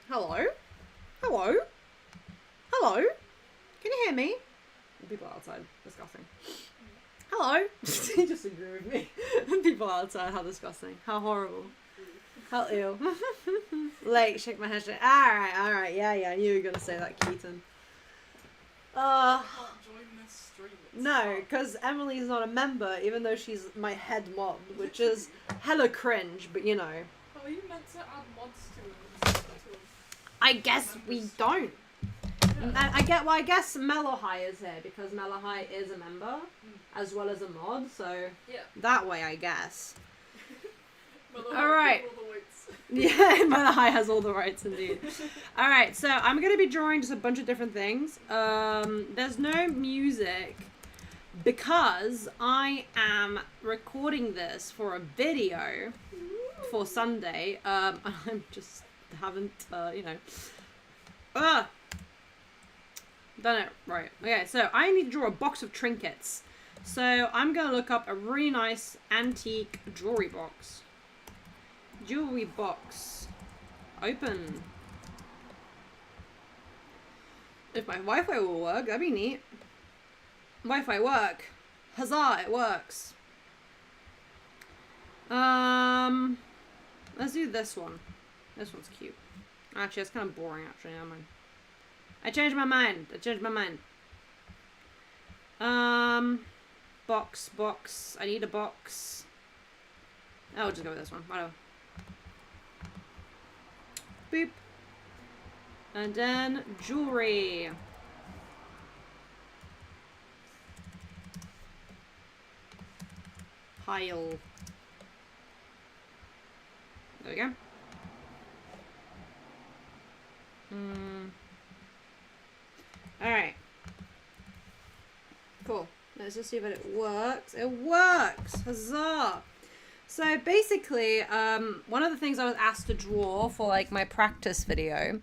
Hello? Hello? Hello? Can you hear me? People outside, disgusting. Hello? You just agree with me. People outside, how disgusting. How horrible. How ill. Like, shake my head. Alright, yeah, you were gonna say that, Keaton. No, because Emily's not a member, even though she's my head mod, which is hella cringe, but you know. How are you meant to add mods to it? I guess we don't. Yeah. I guess Mellowhigh is here, because Mellowhigh is a member, as well as a mod, so yeah. That way, I guess. Alright. Yeah, Mellowhigh has all the rights, indeed. Alright, so I'm going to be drawing just a bunch of different things. There's no music, because I am recording this for a video for Sunday. I just haven't, you know. Done it right. Okay, so I need to draw a box of trinkets. So I'm going to look up a really nice antique jewelry box. Jewelry box. Open. If my Wi-Fi will work, that'd be neat. Wi-Fi work. Huzzah, it works. Let's do this one. This one's cute. Actually, it's kind of boring, actually. Never mind. I changed my mind. Box. I need a box. I'll just go with this one. Whatever. Boop. And then jewelry. Pile. There we go. Alright. Cool. Let's just see if it works. It works! Huzzah! So basically, one of the things I was asked to draw for like my practice video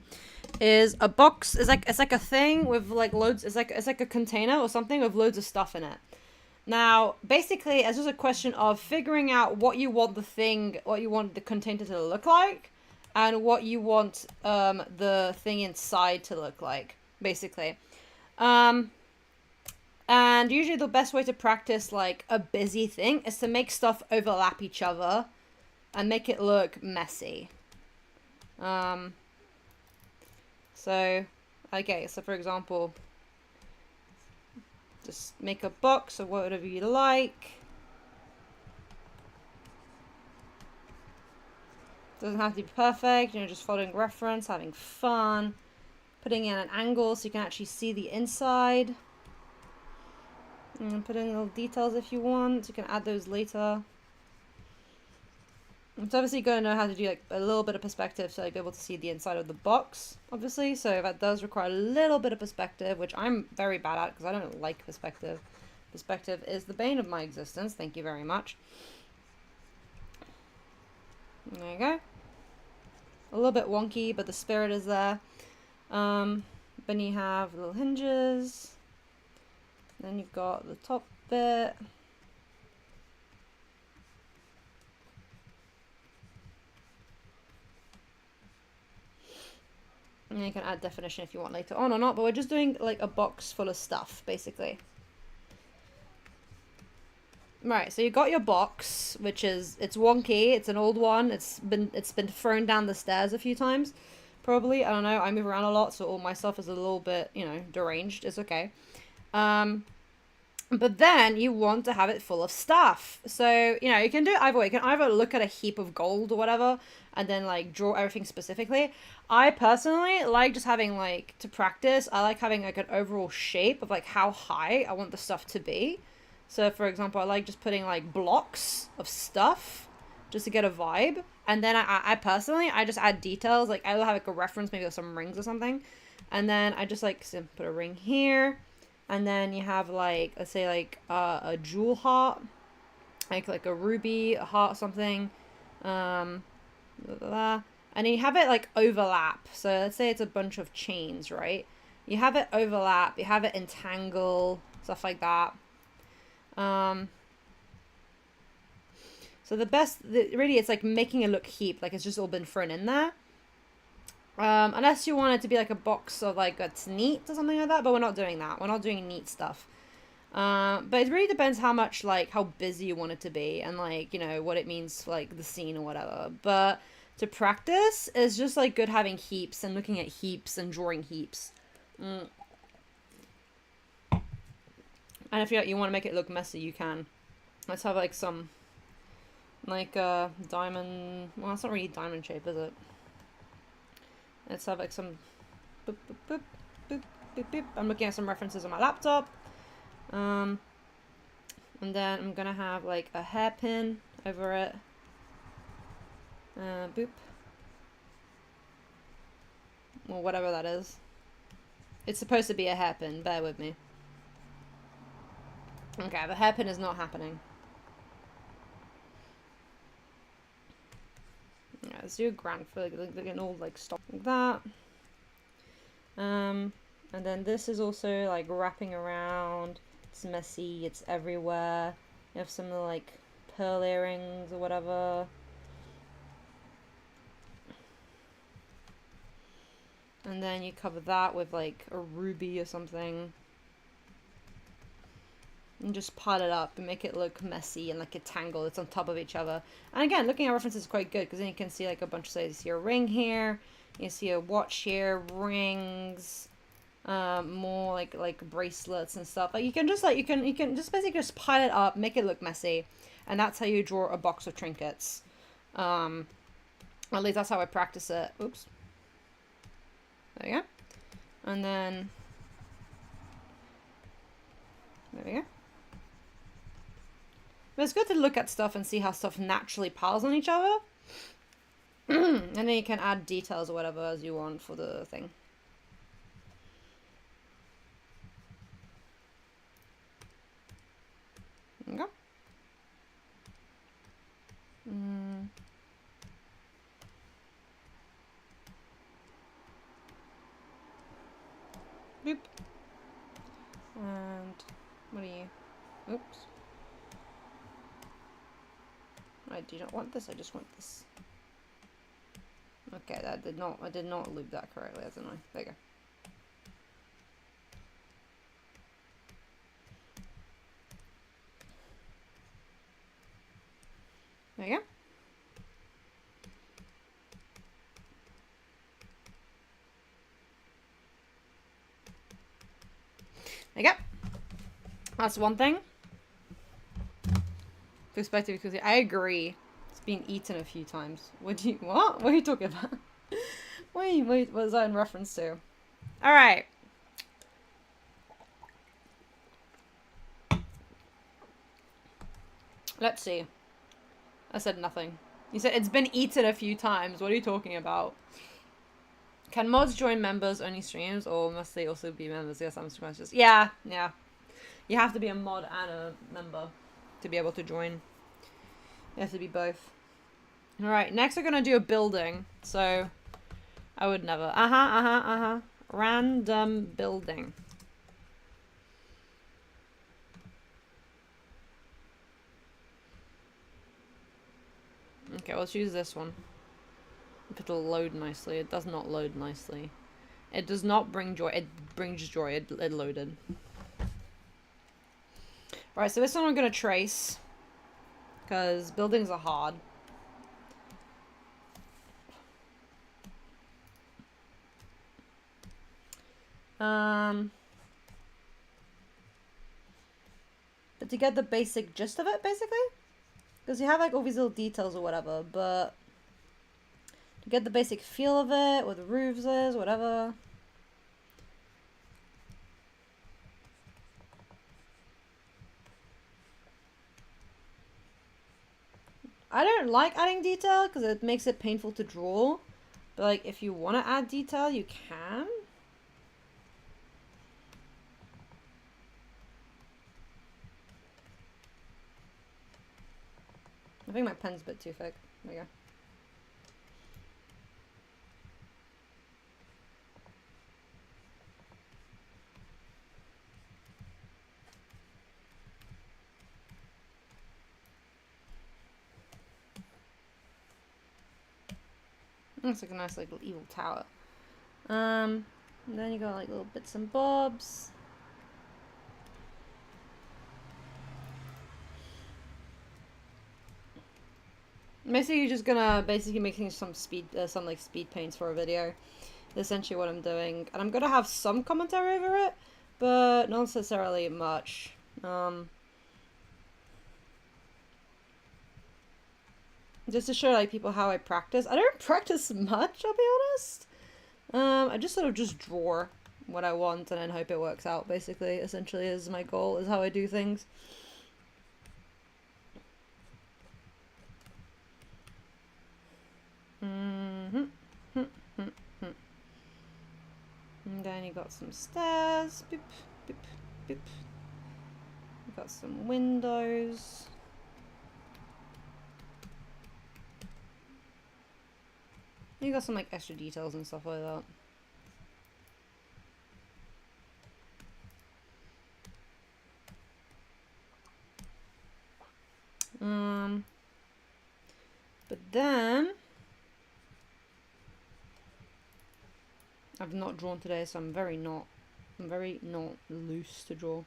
is a box. It's like a thing with like loads. It's like a container or something with loads of stuff in it. Now, basically, it's just a question of figuring out what you want the container to look like, and what you want the thing inside to look like, basically. And usually the best way to practice like a busy thing is to make stuff overlap each other and make it look messy. So for example, just make a box of whatever you like. Doesn't have to be perfect, you know, just following reference, having fun, putting in an angle so you can actually see the inside. And put in little details if you want. You can add those later. It's obviously going to know how to do like a little bit of perspective so you'll be able to see the inside of the box, obviously. So that does require a little bit of perspective, which I'm very bad at because I don't like perspective. Perspective is the bane of my existence. Thank you very much. There you go. A little bit wonky, but the spirit is there. Then you have little hinges. Then you've got the top bit. And you can add definition if you want later on or not, but we're just doing like a box full of stuff, basically. Right, so you got your box, which is, it's wonky, it's an old one, it's been thrown down the stairs a few times, probably, I don't know, I move around a lot, so all my stuff is a little bit, you know, deranged, it's okay. But then you want to have it full of stuff. So, you know, you can do it either way. You can either look at a heap of gold or whatever, and then, like, draw everything specifically. I personally like just having, like, to practice, I like having, like, an overall shape of, like, how high I want the stuff to be. So, for example, I like just putting, like, blocks of stuff just to get a vibe. And then I personally, I just add details. Like, I'll have, like, a reference, maybe with some rings or something. And then I just, like, put a ring here. And then you have, like, let's say, like, a jewel heart. Like a ruby, a heart, something. And then you have it, like, overlap. So let's say it's a bunch of chains, right? You have it overlap. You have it entangle. Stuff like that. So really, it's, like, making it look heaped. Like, it's just all been thrown in there. Unless you want it to be like a box of like it's neat or something like that, but we're not doing that. We're not doing neat stuff. But it really depends how much, like, how busy you want it to be and, like, you know, what it means for, like, the scene or whatever. But to practice is just, like, good having heaps and looking at heaps and drawing heaps. And if you want to make it look messy, you can. Let's have, like, some, like, diamond... Well, it's not really diamond shape, is it? Let's have, like, some... Boop, boop, boop, boop, boop, boop. I'm looking at some references on my laptop. And then I'm gonna have like a hairpin over it. Boop. Or whatever that is. It's supposed to be a hairpin, bear with me. Okay, the hairpin is not happening. Yeah, let's do a grand for like an old like stop like that. And then this is also like wrapping around. It's messy, it's everywhere. You have some like pearl earrings or whatever. And then you cover that with like a ruby or something. And just pile it up and make it look messy and like a tangle. It's on top of each other. And again, looking at references is quite good because then you can see like a bunch of things. You see a ring here, you see a watch here, rings. More like bracelets and stuff. Like you can just just basically just pile it up, make it look messy, and that's how you draw a box of trinkets. At least that's how I practice it. Oops. There we go. And then there we go. But it's good to look at stuff and see how stuff naturally piles on each other. And then you can add details or whatever as you want for the thing. There we go. Boop. And what are you? Oops. I do not want this, I just want this. Okay, I did not loop that correctly, didn't I? There you go. There you go. There you go. That's one thing. Perspective, because I agree. It's been eaten a few times. What? What are you talking about? wait, what was that in reference to? Alright. Let's see. I said nothing. You said it's been eaten a few times. What are you talking about? Can mods join members only streams, or must they also be members? Yes, I'm just yeah. You have to be a mod and a member to be able to join. You have to be both. Alright, next we're gonna do a building. So I would never. Random building. Okay, let's use this one. It'll load nicely. It does not load nicely. It does not bring joy. It brings joy. It loaded. Alright, so this one I'm going to trace. Because buildings are hard. But to get the basic gist of it, basically. Because you have like all these little details or whatever, but to get the basic feel of it, what the roofs is, whatever. I don't like adding detail because it makes it painful to draw. But like if you want to add detail, you can. I think my pen's a bit too thick. There you go. Looks like a nice like evil tower. And then you got like little bits and bobs. Basically, you're just gonna making some speed paints for a video. Essentially, what I'm doing, and I'm gonna have some commentary over it, but not necessarily much. Just to show like people how I practice. I don't practice much, I'll be honest. I just sort of just draw what I want and then hope it works out. Basically, essentially, is my goal. Is how I do things. And then you got some stairs. Boop, boop, boop. You got some windows. You got some like extra details and stuff like that. But then I've not drawn today, so I'm very not loose to draw.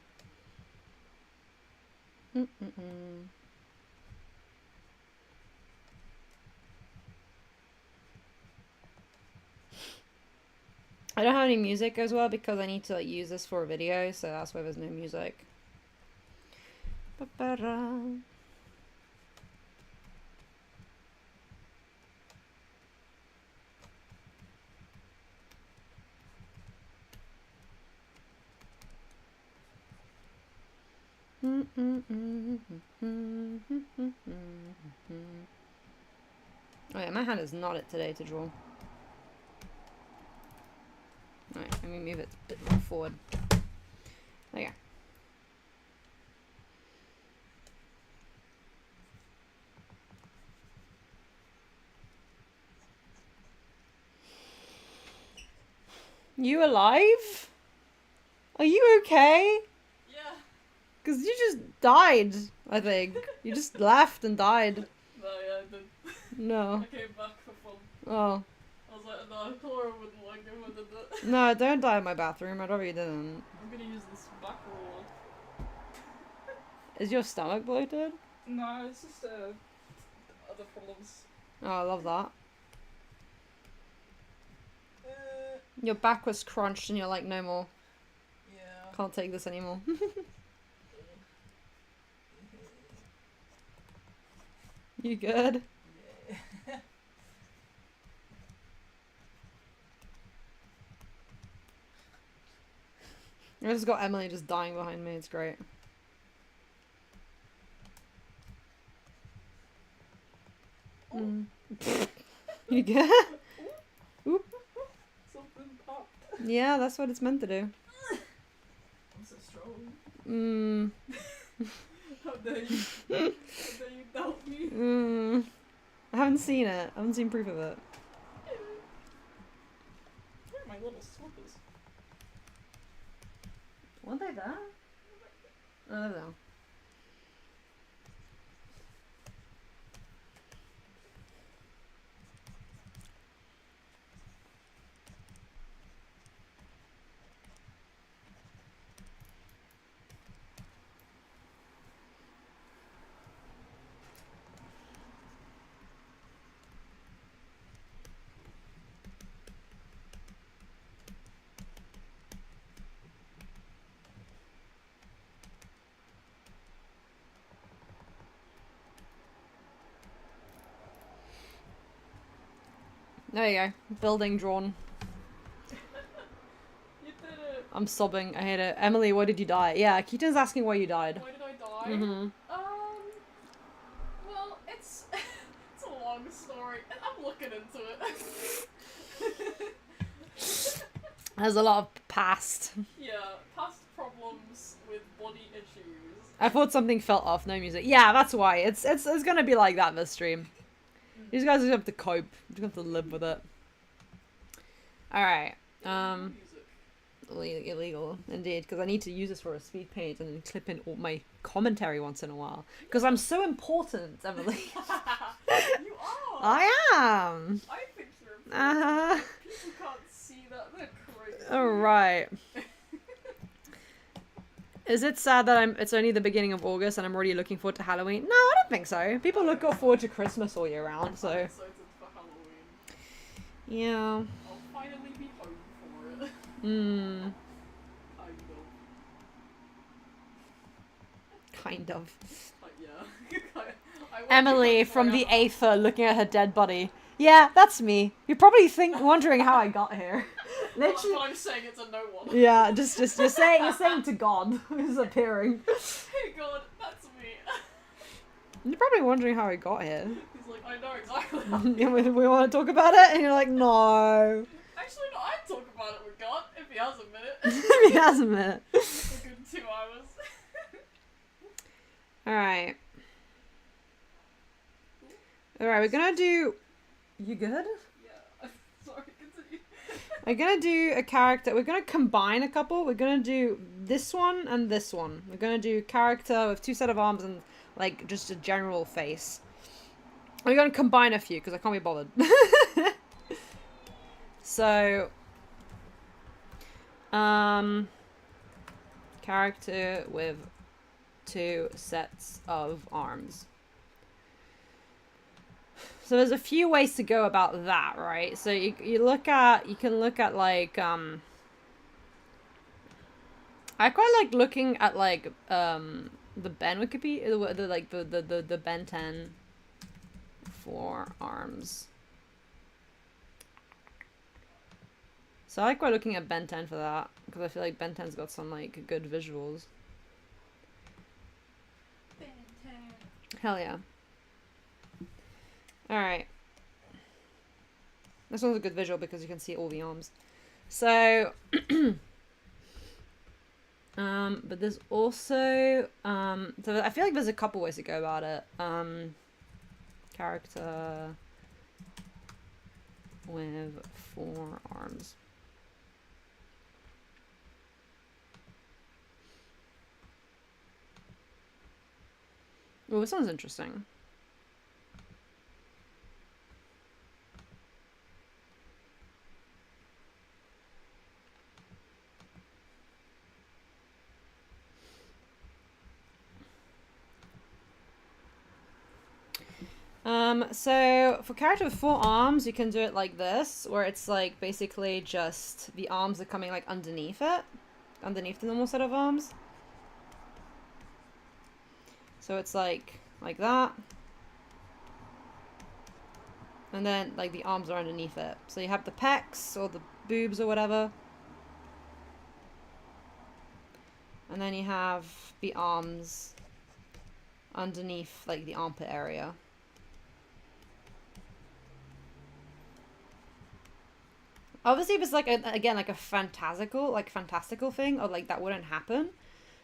I don't have any music as well because I need to like use this for a video, so that's why there's no music. Ba-ba-da. Oh yeah, my hand is not it today to draw. Alright, let me move it a bit more forward. There you go. You alive? Are you okay? Yeah. Because you just died, I think. You just left and died. No, yeah, I did. No. I came back for fun. Oh. I was like, no, Cora wouldn't like it if I did that. No, don't die in my bathroom. I'd rather you didn't. I'm gonna use this back roller. Is your stomach bloated? No, it's just other problems. Oh, I love that. Your back was crunched and you're like, no more. Yeah. Can't take this anymore. You good? Yeah. I just got Emily just dying behind me. It's great. Mm. You good? Oop. Something popped. Yeah, that's what it's meant to do. I'm so strong. How dare you? How dare you doubt me? I haven't seen it. I haven't seen proof of it. Where are my little slippers? Weren't they there? Oh, they're there. There you go. Building drawn. You did it. I'm sobbing. I hate it. Emily, why did you die? Yeah, Keaton's asking why you died. Why did I die? Mm-hmm. Well, it's it's a long story, and I'm looking into it. There's a lot of past. Yeah, past problems with body issues. I thought something fell off. No music. Yeah, that's why. It's gonna be like that this stream. These guys just have to cope. You just have to live with it. Alright. Music. Illegal, indeed, because I need to use this for a speed paint and then clip in all my commentary once in a while. Because I'm so important, Emily. You are! I am! I think you're important. Uh-huh. People can't see that Is it sad that it's only the beginning of August and I'm already looking forward to Halloween? No, I don't think so. People look forward to Christmas all year round, so. I'm excited for Halloween. Yeah. I'll finally be home for it. Hmm. Kind of. Kind of. Yeah. Emily from the Aether looking at her dead body. Yeah, that's me. You're probably wondering how I got here. Literally. But I'm saying it's a no one. Yeah, just you're saying to God who's appearing. Hey God, that's me. You're probably wondering how I got here. He's like, I know exactly how. We want to talk about it, and you're like, no. Actually, no, I'd talk about it with God if he has a minute. If he has a minute. A good 2 hours. Alright. Alright, we're gonna do... You good? Yeah. Sorry, continue. I'm gonna do a character. We're gonna combine a couple. We're gonna do this one and this one. We're gonna do character with 2 set of arms and, like, just a general face. We're gonna combine a few, because I can't be bothered. So... Character with 2 sets of arms. So there's a few ways to go about that, right? So you can look at like I quite like looking at like the Ben Wikipedia, the Ben 10 for arms. So I like quite looking at Ben 10 for that, because I feel like Ben 10's got some like good visuals. Ben 10. Hell yeah. Alright. This one's a good visual because you can see all the arms. So, but there's also, so I feel like there's a couple ways to go about it. Character with 4 arms. Well, this one's interesting. So for character with 4 arms, you can do it like this, where it's like basically just the arms are coming like underneath it, underneath the normal set of arms. So it's like that. And then like the arms are underneath it. So you have the pecs or the boobs or whatever. And then you have the arms underneath like the armpit area. Obviously, if it's like again like a fantastical thing, or like that wouldn't happen.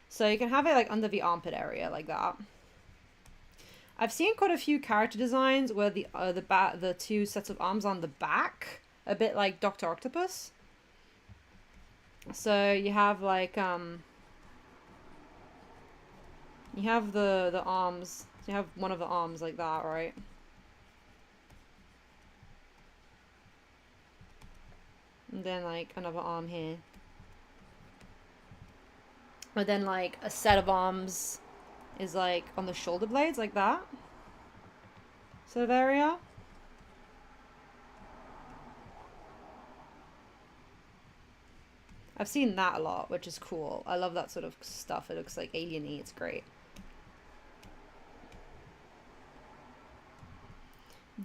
So you can have it like under the armpit area like that. I've seen quite a few character designs where the 2 sets of arms on the back, a bit like Dr. Octopus. So you have like you have the arms. You have one of the arms like that, right? And then like another arm here. But then like a set of arms is like on the shoulder blades like that. Sort of area. I've seen that a lot, which is cool. I love that sort of stuff. It looks like alien-y. It's great.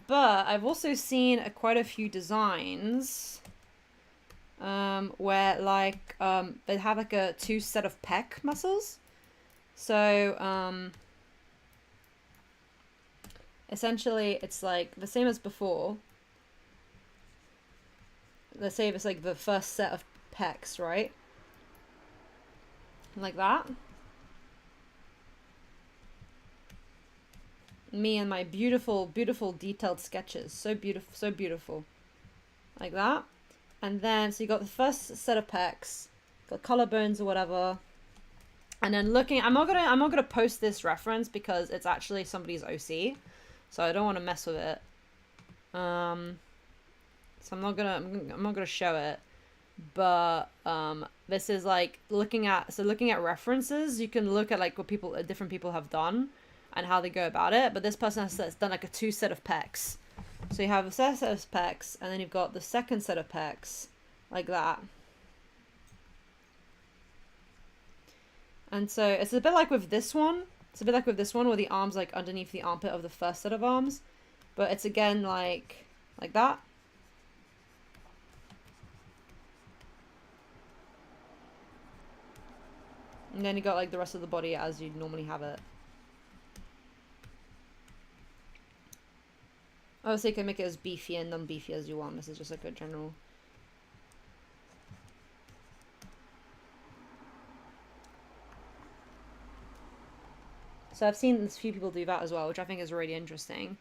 But I've also seen quite a few designs where like they have like a 2 set of pec muscles. So essentially it's like the same as before. Let's say it's like the first set of pecs, right? Like that. Me and my beautiful, beautiful detailed sketches. So beautiful, so beautiful. Like that. And then, so you got the first set of pecs, got collarbones or whatever. And then looking, I'm not gonna post this reference because it's actually somebody's OC. So I don't want to mess with it. So I'm not gonna show it. but this is like looking at references. You can look at like what different people have done and how they go about it. But this person has done like a 2 set of pecs. So you have a set of pecs, and then you've got the second set of pecs, like that. And so it's a bit like with this one. It's a bit like with this one where the arm's like underneath the armpit of the first set of arms. But it's again like that. And then you got like the rest of the body as you'd normally have it. Obviously you can make it as beefy and non-beefy as you want. This is just like a general. So I've seen a few people do that as well, which I think is really interesting.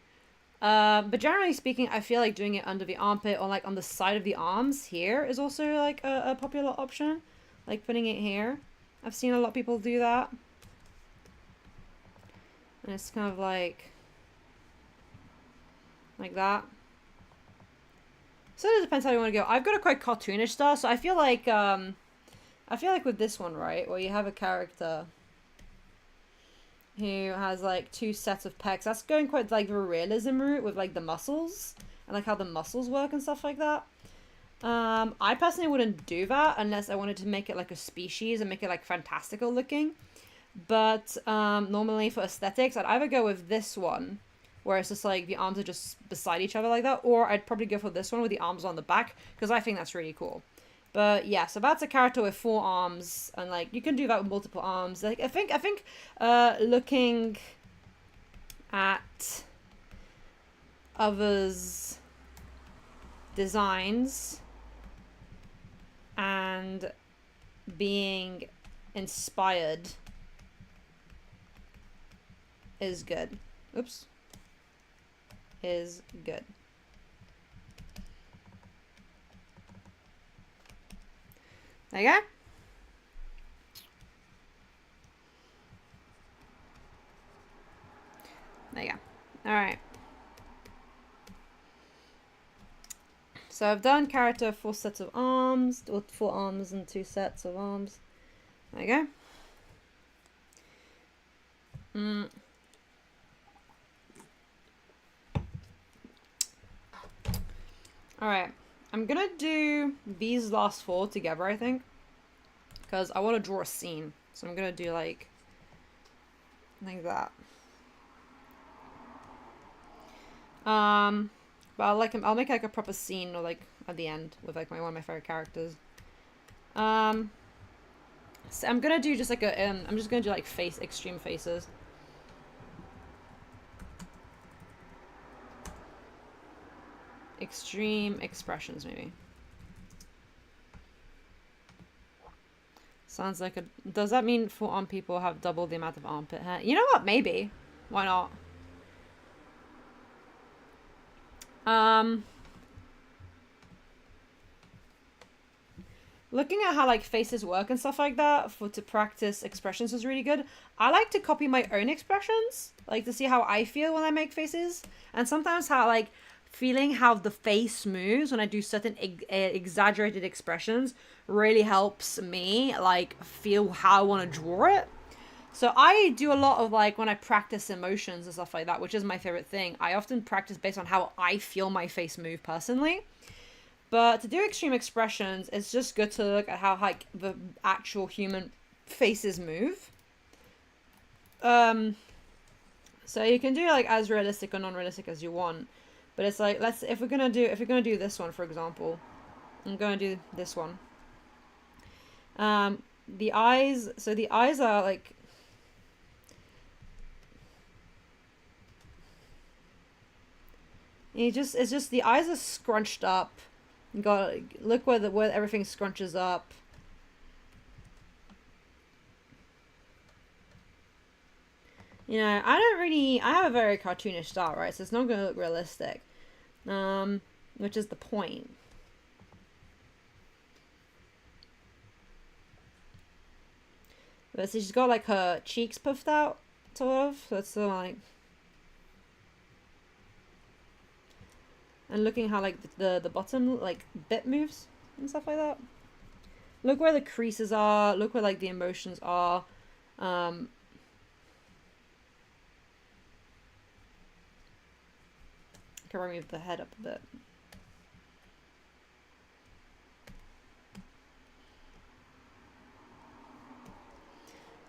But generally speaking, I feel like doing it under the armpit or like on the side of the arms here is also like a popular option. Like putting it here. I've seen a lot of people do that. And it's kind of like that. So it depends how you want to go. I've got a quite cartoonish style, so I feel like with this one, right, where you have a character who has like 2 sets of pecs, that's going quite like the realism route with like the muscles and like how the muscles work and stuff like that. I personally wouldn't do that unless I wanted to make it like a species and make it like fantastical looking. But normally for aesthetics, I'd either go with this one, where it's just like the arms are just beside each other like that, or I'd probably go for this one with the arms on the back, because I think that's really cool. But yeah, so that's a character with 4 arms, and like you can do that with multiple arms. Like I think looking at others' designs and being inspired is good. Oops. Is good. There you go. There you go. Alright. So I've done character 4 sets of arms, or 4 arms and 2 sets of arms. There you go. Alright. I'm gonna do these last 4 together, I think. Because I want to draw a scene. So I'm gonna do like that. But I'll make like a proper scene or like at the end with like one of my favorite characters. So I'm gonna do just like I'm just gonna do like extreme faces. Extreme expressions, maybe. Sounds like does that mean 4 arm people have double the amount of armpit hair? You know what? Maybe. Why not? Looking at how like faces work and stuff like that to practice expressions is really good. I like to copy my own expressions, like to see how I feel when I make faces, and sometimes how like feeling how the face moves when I do certain exaggerated expressions really helps me like feel how I want to draw it. So I do a lot of like when I practice emotions and stuff like that, which is my favorite thing. I often practice based on how I feel my face move personally. But to do extreme expressions, it's just good to look at how like the actual human faces move. So you can do like as realistic or non-realistic as you want. But it's like, if we're gonna do this one, for example, I'm gonna do this one. The eyes, so the eyes are like, it's just the eyes are scrunched up. You got look where everything scrunches up. You know, I have a very cartoonish style, right? So it's not gonna look realistic. Which is the point. But so she's got like her cheeks puffed out, sort of. So it's sort of like, and looking how like the bottom like bit moves and stuff like that. Look where the creases are. Look where like the emotions are. Can remove the head up a bit.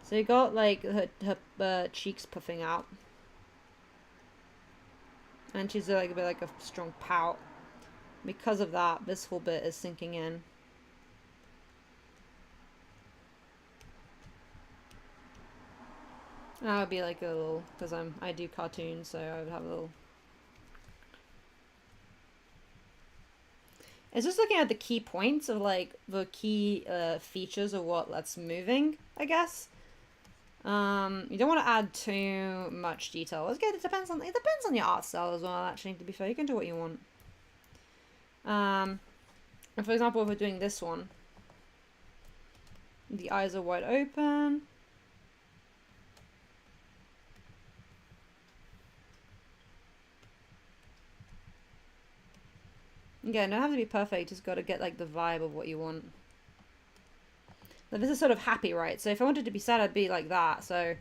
So you got like her cheeks puffing out, and she's like a bit like a strong pout. Because of that, this whole bit is sinking in. And I would be like a little, because I do cartoons, so I would have a little. It's just looking at the key points of like the key features of what that's moving, I guess. You don't want to add too much detail. It's good. It depends on your art style as well. Actually, to be fair, you can do what you want. And for example, if we're doing this one, the eyes are wide open. Again, don't have to be perfect. Just got to get like the vibe of what you want. Now, this is sort of happy, right? So if I wanted to be sad, I'd be like that. So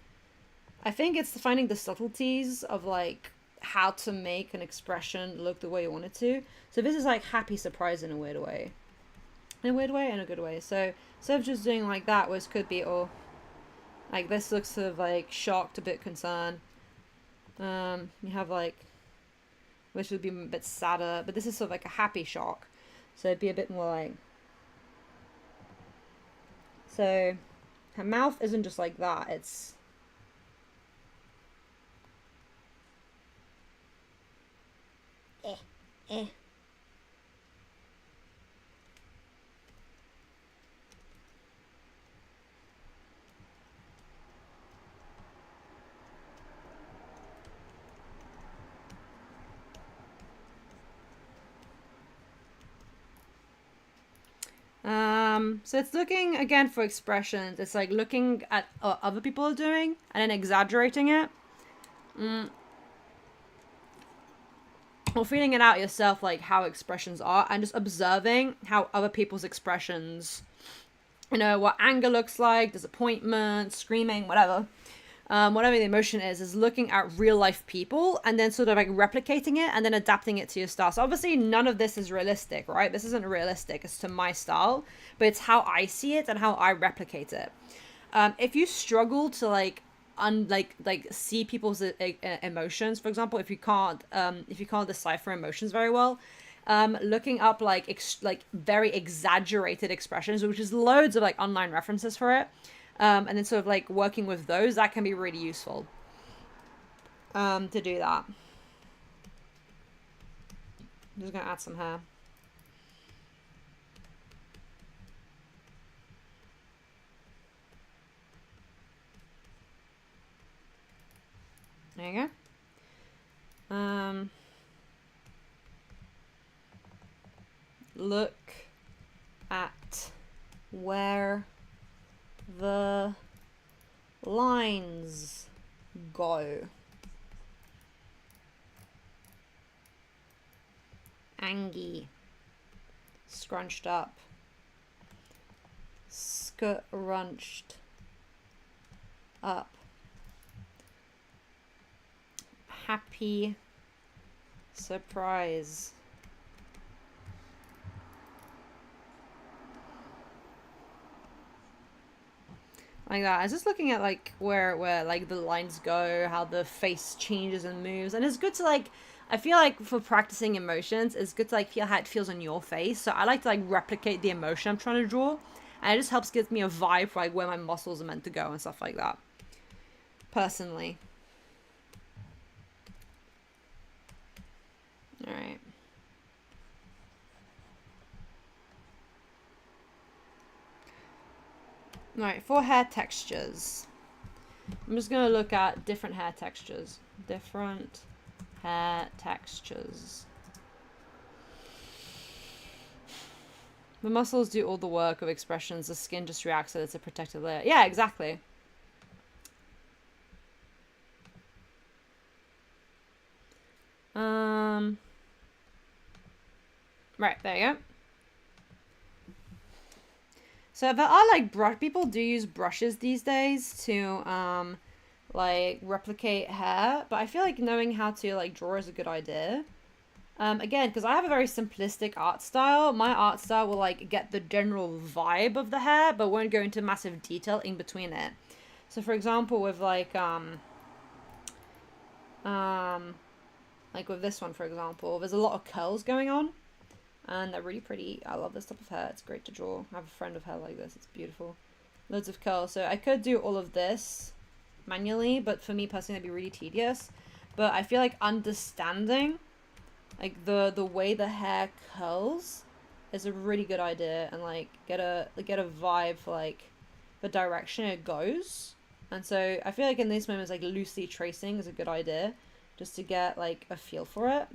I think it's finding the subtleties of like how to make an expression look the way you want it to. So this is like happy surprise in a weird way. In a weird way, in a good way. So instead of just doing like that, which could be, or like this looks sort of like shocked, a bit concerned. You have like, which would be a bit sadder, but this is sort of like a happy shock. So it'd be a bit more like, so her mouth isn't just like that, it's eh. So it's looking again for expressions. It's like looking at what other people are doing and then exaggerating it. Or feeling it out yourself, like how expressions are, and just observing how other people's expressions, you know, what anger looks like, disappointment, screaming, whatever. Whatever the emotion is looking at real life people and then sort of like replicating it and then adapting it to your style. So obviously none of this is realistic, right? This isn't realistic. It's to my style, but it's how I see it and how I replicate it. If you struggle to like see people's emotions, for example, if you can't decipher emotions very well, looking up like very exaggerated expressions, which is loads of like online references for it. And then sort of like working with those, that can be really useful to do that. I'm just going to add some hair. There you go. Look at where the lines go. Angy. Scrunched up. Scrunched up. Happy surprise. Like that. I was just looking at like where like the lines go, how the face changes and moves, and it's good to like, I feel like for practicing emotions, it's good to like feel how it feels on your face. So I like to like replicate the emotion I'm trying to draw, and it just helps give me a vibe for like where my muscles are meant to go and stuff like that. Personally. All right. Alright, for hair textures, I'm just going to look at different hair textures. Different hair textures. The muscles do all the work of expressions. The skin just reacts so it's a protective layer. Yeah, exactly. Right, there you go. So there are like people do use brushes these days to like replicate hair, but I feel like knowing how to like draw is a good idea. Again, because I have a very simplistic art style, my art style will like get the general vibe of the hair, but won't go into massive detail in between it. So for example, with like with this one, for example, there's a lot of curls going on, and they're really pretty. I love this type of hair. It's great to draw. I have a friend of hair like this. It's beautiful. Loads of curls. So I could do all of this manually, but for me personally, it'd be really tedious. But I feel like understanding like the way the hair curls is a really good idea, and like get a vibe for like the direction it goes. And so I feel like in these moments, like loosely tracing is a good idea, just to get like a feel for it.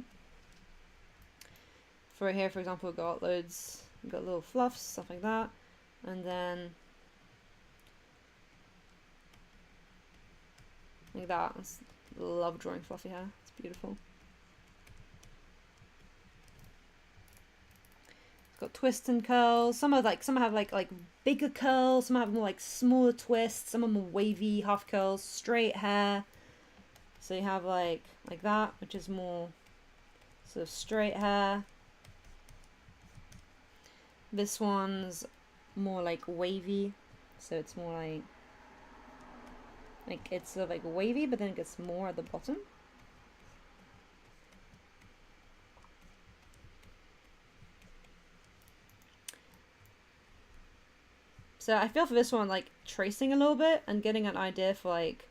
For here, for example, we've got loads, we've got little fluffs, stuff like that, and then like that. I love drawing fluffy hair. It's beautiful. Got twists and curls. Some have like bigger curls. Some have more like smaller twists. Some are more wavy half curls. Straight hair. So you have like that, which is more sort of straight hair. This one's more like wavy, so it's more like it's sort of like wavy, but then it gets more at the bottom. So I feel for this one, like tracing a little bit and getting an idea for like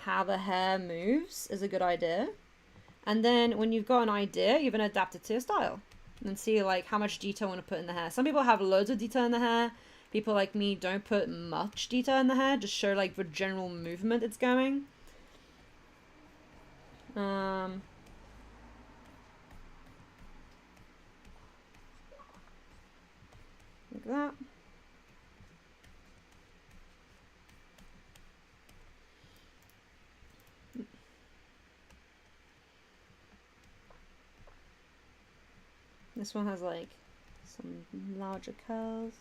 how the hair moves is a good idea. And then when you've got an idea, you're gonna adapt it to your style and see like how much detail you want to put in the hair. Some people have loads of detail in the hair. People like me don't put much detail in the hair, just show like the general movement it's going. Like that. This one has like some larger curls.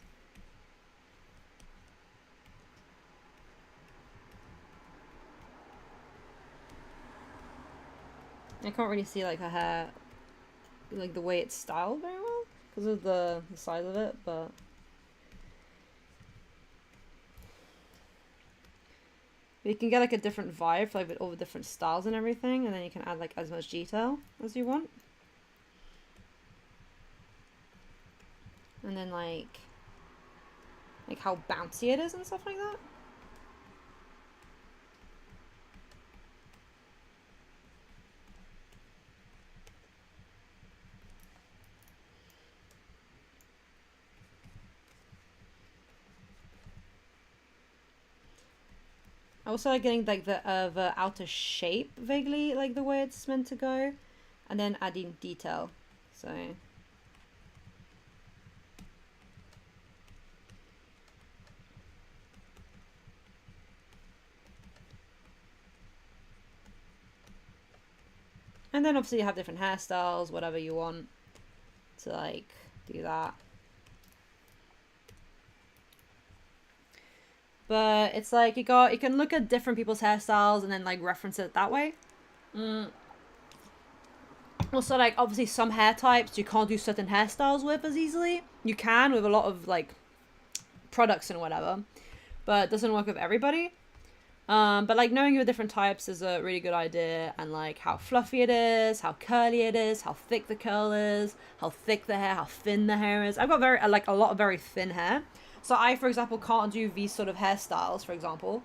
I can't really see like her hair, like the way it's styled very well because of the size of it, but you can get like a different vibe for like with all the different styles and everything, and then you can add like as much detail as you want. And then like how bouncy it is and stuff like that. I also like getting like the outer shape vaguely, like the way it's meant to go, and then adding detail. So and then obviously you have different hairstyles, whatever you want to like do that. But it's like you can look at different people's hairstyles and then like reference it that way. Also, like obviously some hair types you can't do certain hairstyles with as easily. You can with a lot of like products and whatever, but it doesn't work with everybody. But like knowing your different types is a really good idea, and like how fluffy it is, how curly it is, how thick the curl is, how thick the hair, how thin the hair is. I've got a lot of very thin hair. So I, for example, can't do these sort of hairstyles, for example,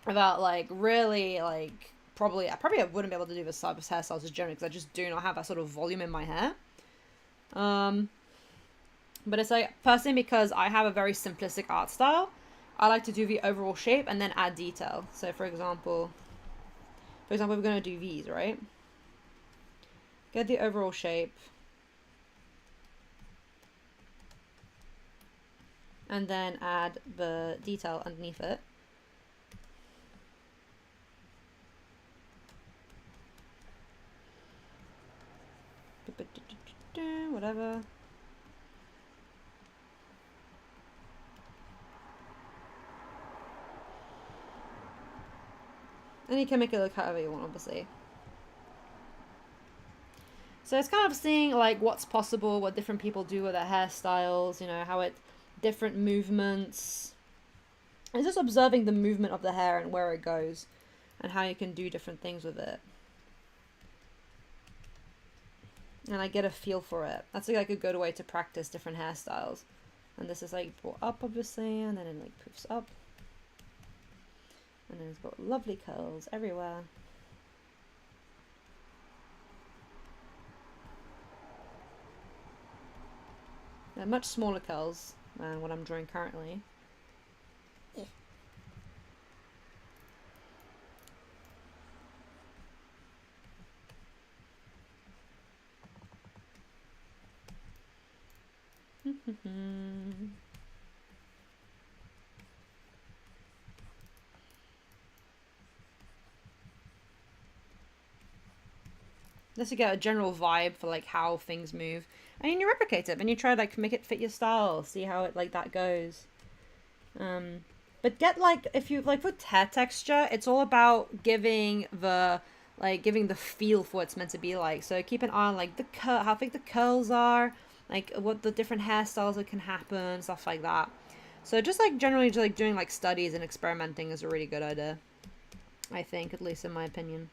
without like really like I probably wouldn't be able to do this type of hairstyles as generally because I just do not have that sort of volume in my hair. But it's like personally because I have a very simplistic art style, I like to do the overall shape and then add detail. So for example, we're gonna do these, right? Get the overall shape. And then add the detail underneath it. Whatever. And you can make it look however you want, obviously. So it's kind of seeing like what's possible, what different people do with their hairstyles, you know, how it, different movements. It's just observing the movement of the hair and where it goes and how you can do different things with it. And I get a feel for it. That's like a good way to practice different hairstyles. And this is like brought up obviously, and then it like poofs up. And then it's got lovely curls everywhere. They're much smaller curls than what I'm drawing currently. Yeah. Just to get a general vibe for like how things move, and then you replicate it and you try like make it fit your style, see how it like that goes. But get like, if you like with hair texture, it's all about giving the feel for what it's meant to be like. So keep an eye on like the how thick the curls are, like what the different hairstyles that can happen, stuff like that. So just like generally just like doing like studies and experimenting is a really good idea, I think, at least in my opinion.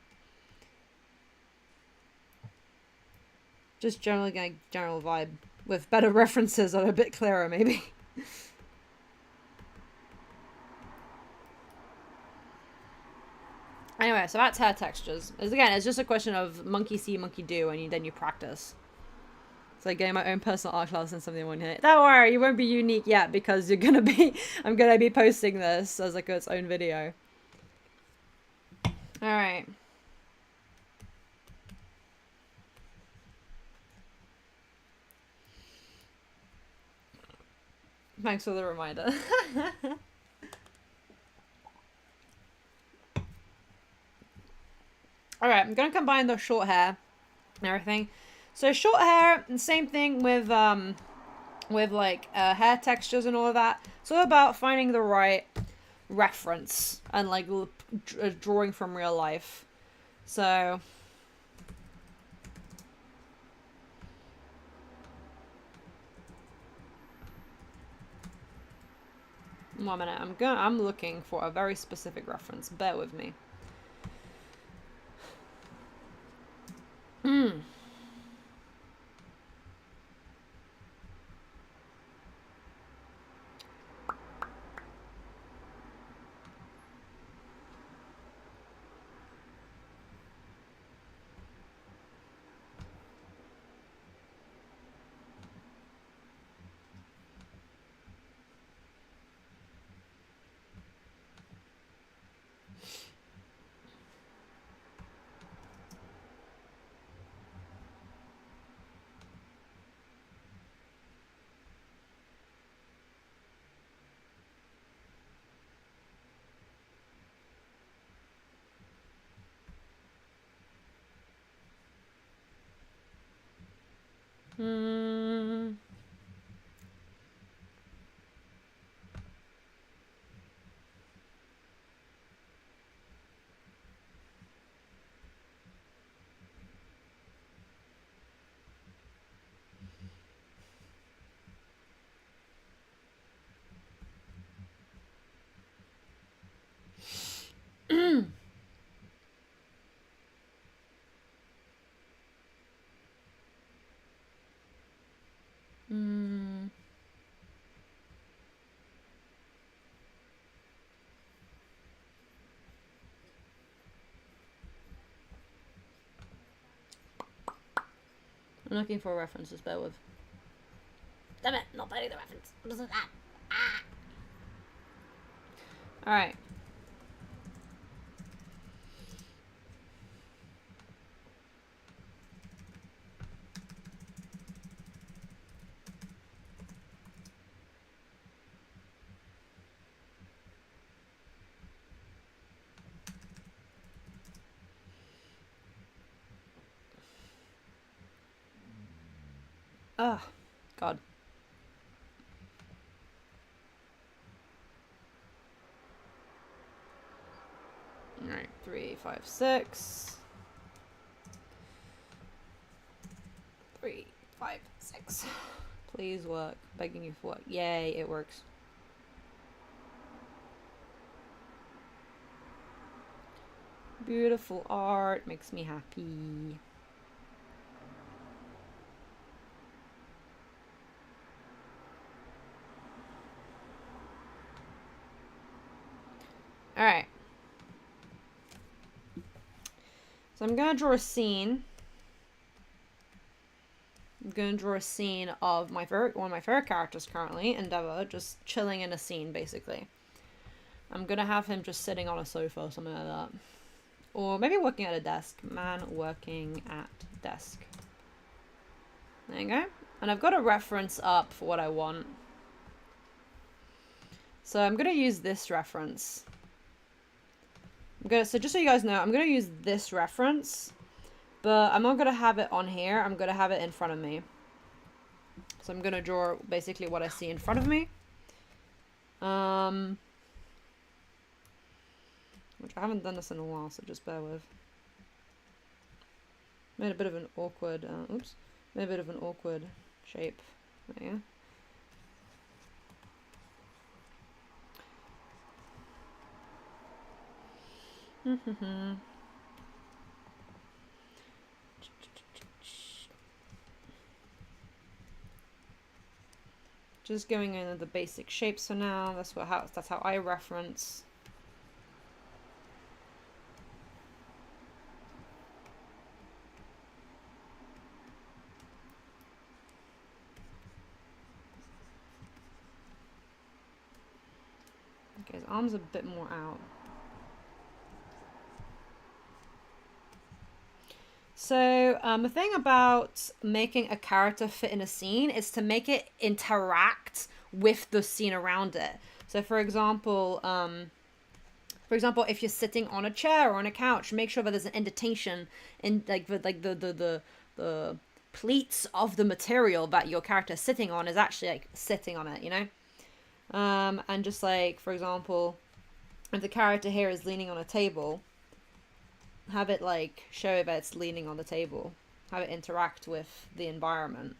Just generally getting general vibe with better references that are a bit clearer, maybe. Anyway, so that's hair textures. Again, it's just a question of monkey see, monkey do, and then you practice. It's like getting my own personal art class and something one here. Don't worry, you won't be unique yet because I'm gonna be posting this as like its own video. All right. Thanks for the reminder. Alright, I'm gonna combine the short hair and everything. So short hair, and same thing with like hair textures and all of that. It's all about finding the right reference and like drawing from real life. So one minute, I'm looking for a very specific reference. Bear with me. I'm looking for references, bear with. Damn it, not finding the reference. What is that? Ah! Alright. Oh, God. Alright. 3, 5, 6. 3, 5, 6. Please work. Begging you for work. Yay, it works. Beautiful art. Makes me happy. Alright. So I'm going to draw a scene. I'm going to draw a scene of one of my favorite characters currently, Endeavor, just chilling in a scene, basically. I'm going to have him just sitting on a sofa or something like that. Or maybe working at a desk. Man working at desk. There you go. And I've got a reference up for what I want. So I'm going to use this reference. So just so you guys know, I'm going to use this reference, but I'm not going to have it on here. I'm going to have it in front of me. So I'm going to draw basically what I see in front of me. Which I haven't done this in a while, so just bear with. Made a bit of an awkward, made a bit of an awkward shape. There you go. Just going into the basic shapes for now. That's how I reference. Okay, his arm's a bit more out. So the thing about making a character fit in a scene is to make it interact with the scene around it. So for example, if you're sitting on a chair or on a couch, make sure that there's an indentation in the pleats of the material that your character is sitting on is actually like sitting on it, you know? And just like, for example, if the character here is leaning on a table, have it like show that it's leaning on the table, have it interact with the environment.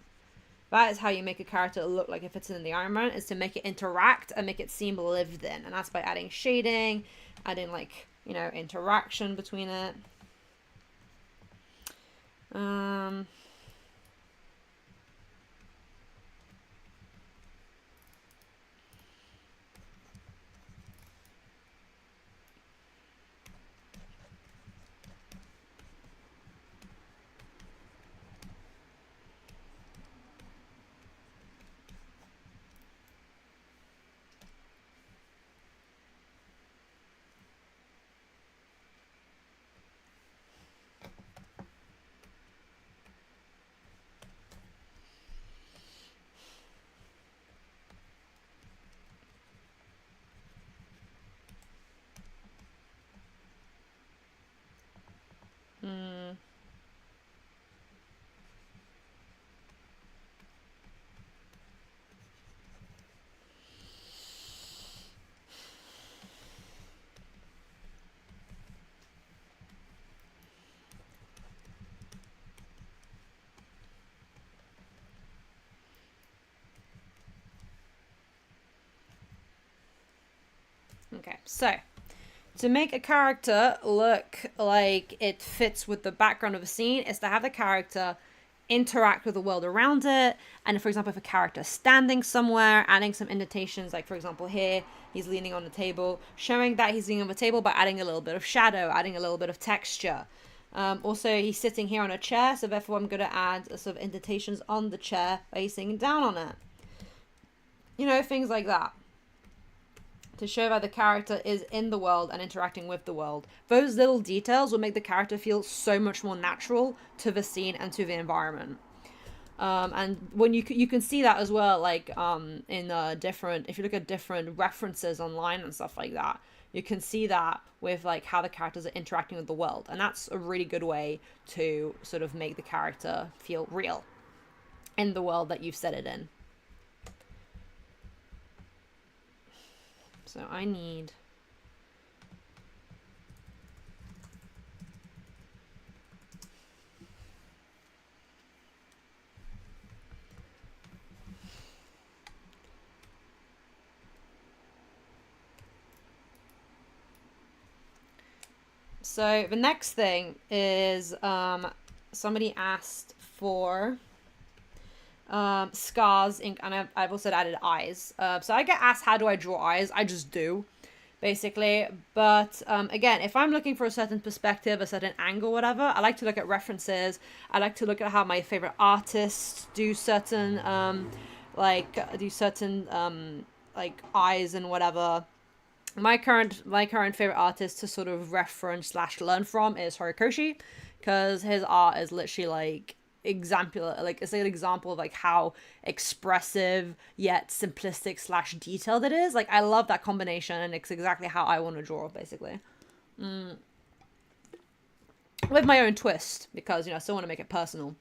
That is how you make a character look like if it's in the environment, is to make it interact and make it seem lived in. And that's by adding shading, adding like, you know, interaction between it. Okay, so to make a character look like it fits with the background of a scene is to have the character interact with the world around it. And for example, if a character is standing somewhere, adding some indentations, like for example here, he's leaning on the table, showing that he's leaning on the table by adding a little bit of shadow, adding a little bit of texture. Also, he's sitting here on a chair, so therefore I'm going to add sort of indentations on the chair by he's sitting down on it. You know, things like that, to show that the character is in the world and interacting with the world. Those little details will make the character feel so much more natural to the scene and to the environment. And when you can see that as well, like in different, if you look at different references online and stuff like that, you can see that with like how the characters are interacting with the world. And that's a really good way to sort of make the character feel real in the world that you've set it in. So I need So the next thing is somebody asked for scars ink, and I've also added eyes. So I get asked how do I draw eyes. I just do, basically. But again, if I'm looking for a certain perspective, a certain angle, whatever, I like to look at references. I like to look at how my favorite artists do certain like eyes and whatever. My current favorite artist to sort of reference / learn from is Horikoshi, because his art is literally like exemplar. Like, it's like an example of like how expressive yet simplistic / detailed it is. Like, I love that combination, and it's exactly how I want to draw, basically. With my own twist, because, you know, I still want to make it personal.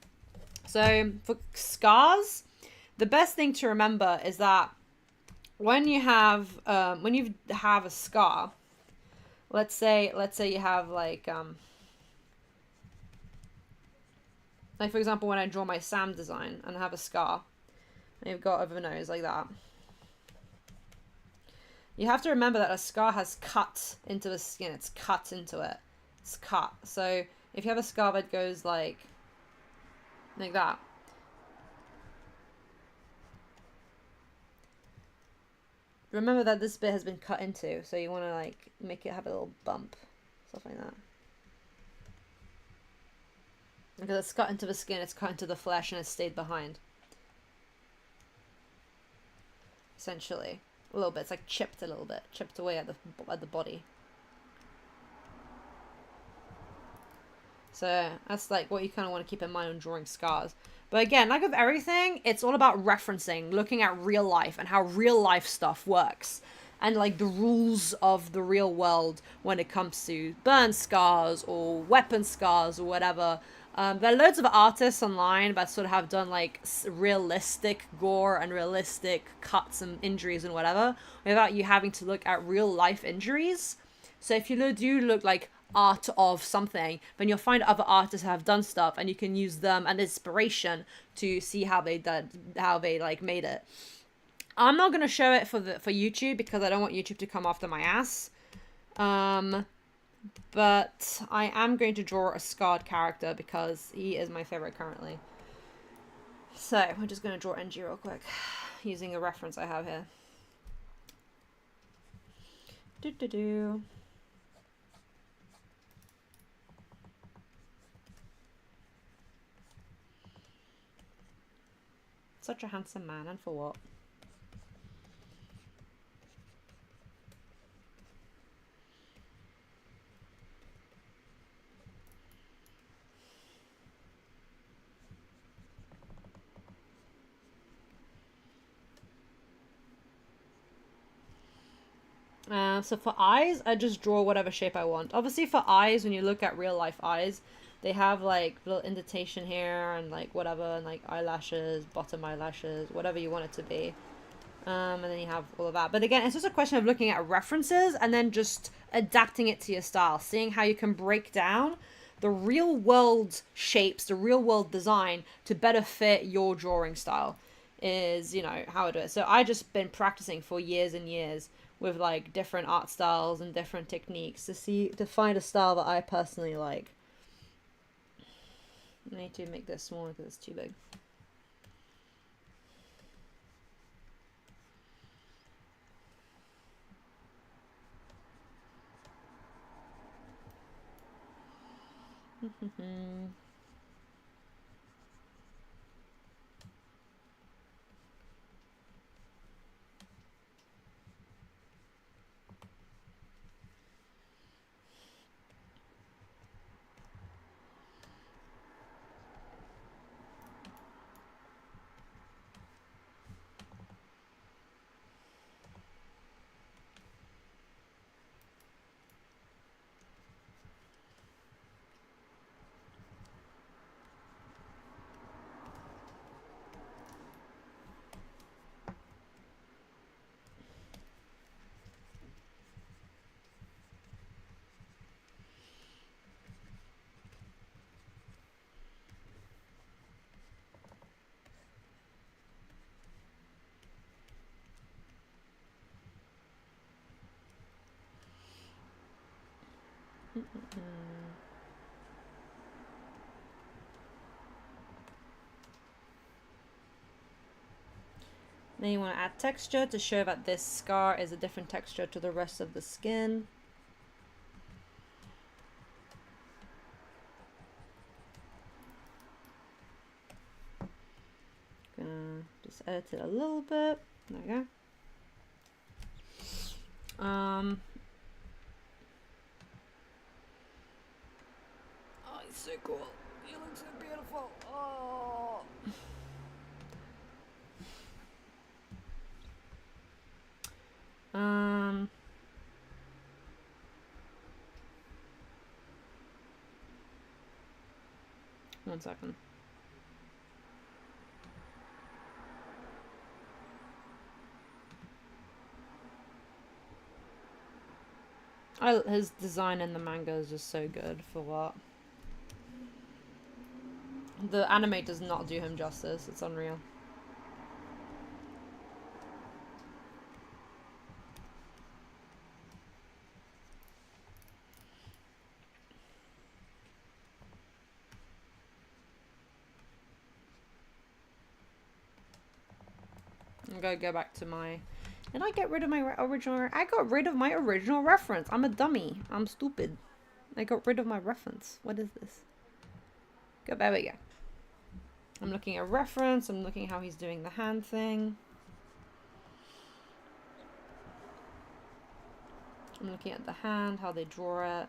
So for scars, the best thing to remember is that when you have a scar, let's say you have like for example, when I draw my Sam design and I have a scar, and you've got over the nose like that, you have to remember that a scar has cut into the skin. It's cut into it. It's cut. So if you have a scar that goes like that, remember that this bit has been cut into, so you want to like make it have a little bump, stuff like that. Because it's cut into the skin, it's cut into the flesh, and it's stayed behind. Essentially, a little bit. It's like chipped a little bit, chipped away at the body. So that's like what you kind of want to keep in mind when drawing scars. But again, like with everything, it's all about referencing, looking at real life and how real life stuff works. And like the rules of the real world when it comes to burn scars or weapon scars or whatever. There are loads of artists online that sort of have done like realistic gore and realistic cuts and injuries and whatever, without you having to look at real life injuries. So if you do look like art of something, then you'll find other artists have done stuff, and you can use them and inspiration to see how they like made it. I'm not gonna show it for YouTube because I don't want YouTube to come after my ass. But I am going to draw a scarred character because he is my favorite currently. So we're just gonna draw NG real quick using a reference I have here. Such a handsome man, and for what? So for eyes, I just draw whatever shape I want. Obviously for eyes, when you look at real life eyes, they have like little indentation here and like whatever, and like eyelashes, bottom eyelashes, whatever you want it to be. And then you have all of that. But again, it's just a question of looking at references and then just adapting it to your style, seeing how you can break down the real world shapes, the real world design to better fit your drawing style is, you know, how I do it. So I just been practicing for years and years with like different art styles and different techniques to find a style that I personally like. I need to make this smaller because it's too big. Then you want to add texture to show that this scar is a different texture to the rest of the skin. Gonna just edit it a little bit. There we go. Oh, he's so cool. He looks so beautiful. Oh. One second. His design in the manga is just so good for what? The anime does not do him justice. It's unreal. I'm gonna go back to my... Did I get rid of my original... I got rid of my original reference. I'm a dummy. I'm stupid. I got rid of my reference. What is this? Go, there we go. I'm looking at reference. I'm looking at how he's doing the hand thing. I'm looking at the hand, how they draw it.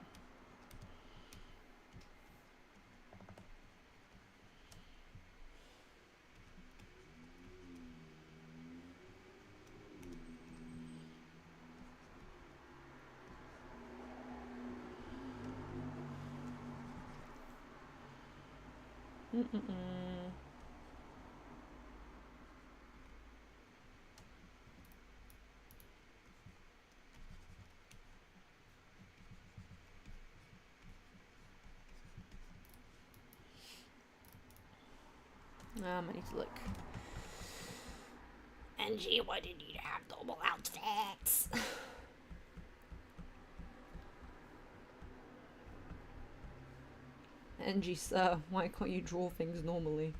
I need to look. Angie, why did you have normal outfits? Angie, sir, why can't you draw things normally?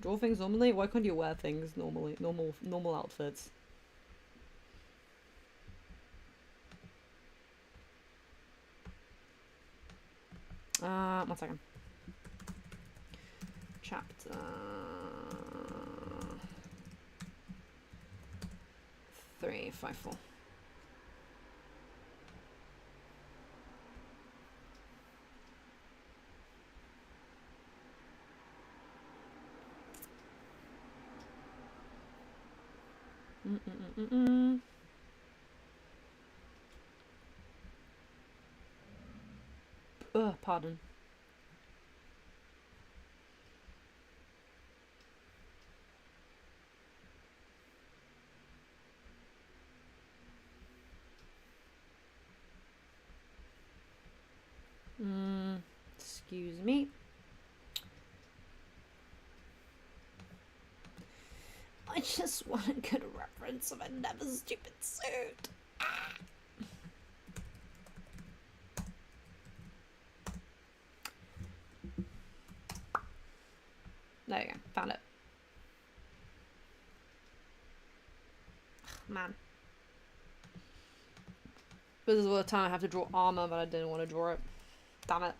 Draw things normally? Why can't you wear things normally? Normal outfits. One second. Chapter 354. Pardon. Excuse me. I just want a good reference of another stupid suit. Ah. There you go. Found it. Man. This is all the time I have to draw armor, but I didn't want to draw it. Damn it.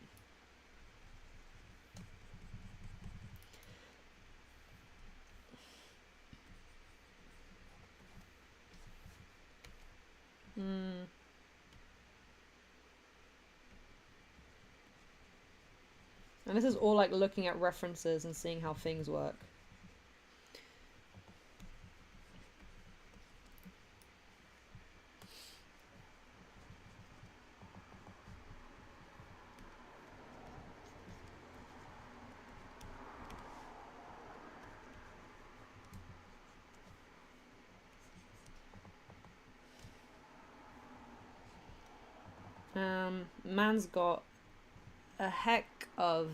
And this is all like looking at references and seeing how things work. Man's got a heck of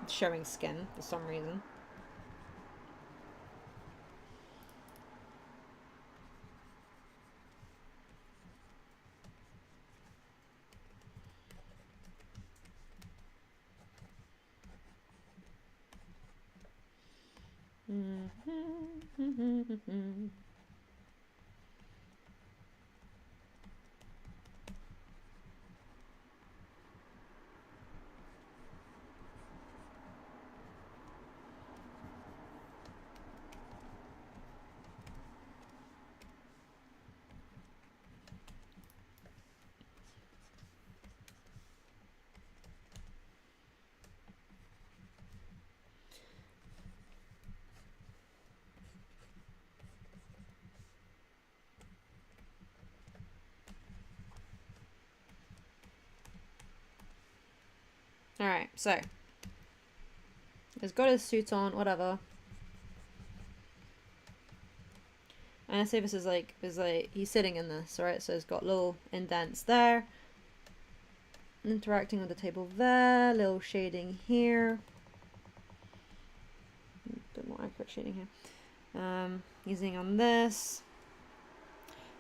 showing skin for some reason. Alright, so he's got his suit on, whatever. And I say this is like he's sitting in this, right? So it's got little indents there. Interacting with the table there, little shading here. A bit more accurate shading here. Using on this.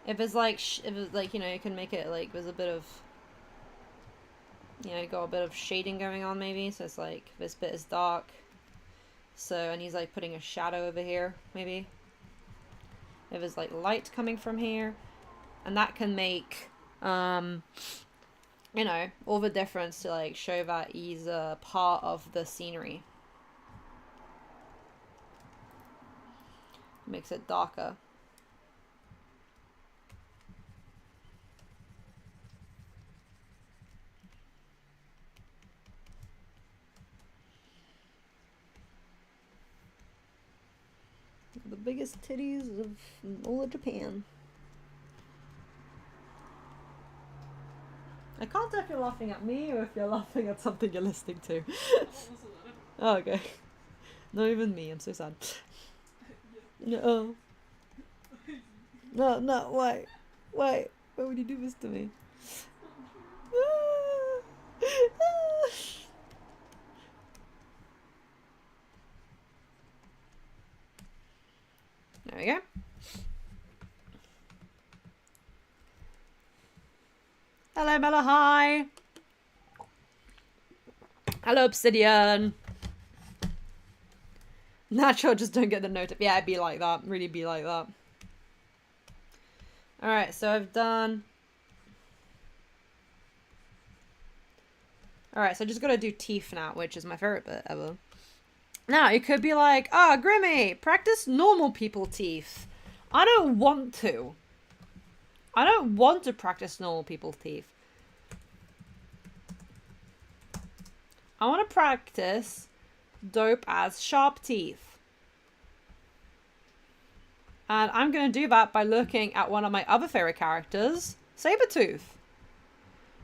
If it's like, you know, you can make it like there's a bit of, you know, got a bit of shading going on maybe. So it's like this bit is dark. So, and he's like putting a shadow over here, maybe. If there's like light coming from here. And that can make, you know, all the difference to like show that he's a part of the scenery. Makes it darker. The biggest titties of all of Japan. I can't tell if you're laughing at me or if you're laughing at something you're listening to. Oh, okay. Not even me, I'm so sad. No. No, no, why? Why? Why would you do this to me? There we go. Hello, Mela, hi. Hello, Obsidian. Natural, just don't get the note. Yeah, it'd be like that. Really be like that. Alright, so I've done... Alright, so I just gotta do teeth now, which is my favorite bit ever. Now, it could be like, ah, Grimmy, practice normal people teeth. I don't want to. I don't want to practice normal people's teeth. I want to practice dope as sharp teeth. And I'm going to do that by looking at one of my other favorite characters, Sabretooth.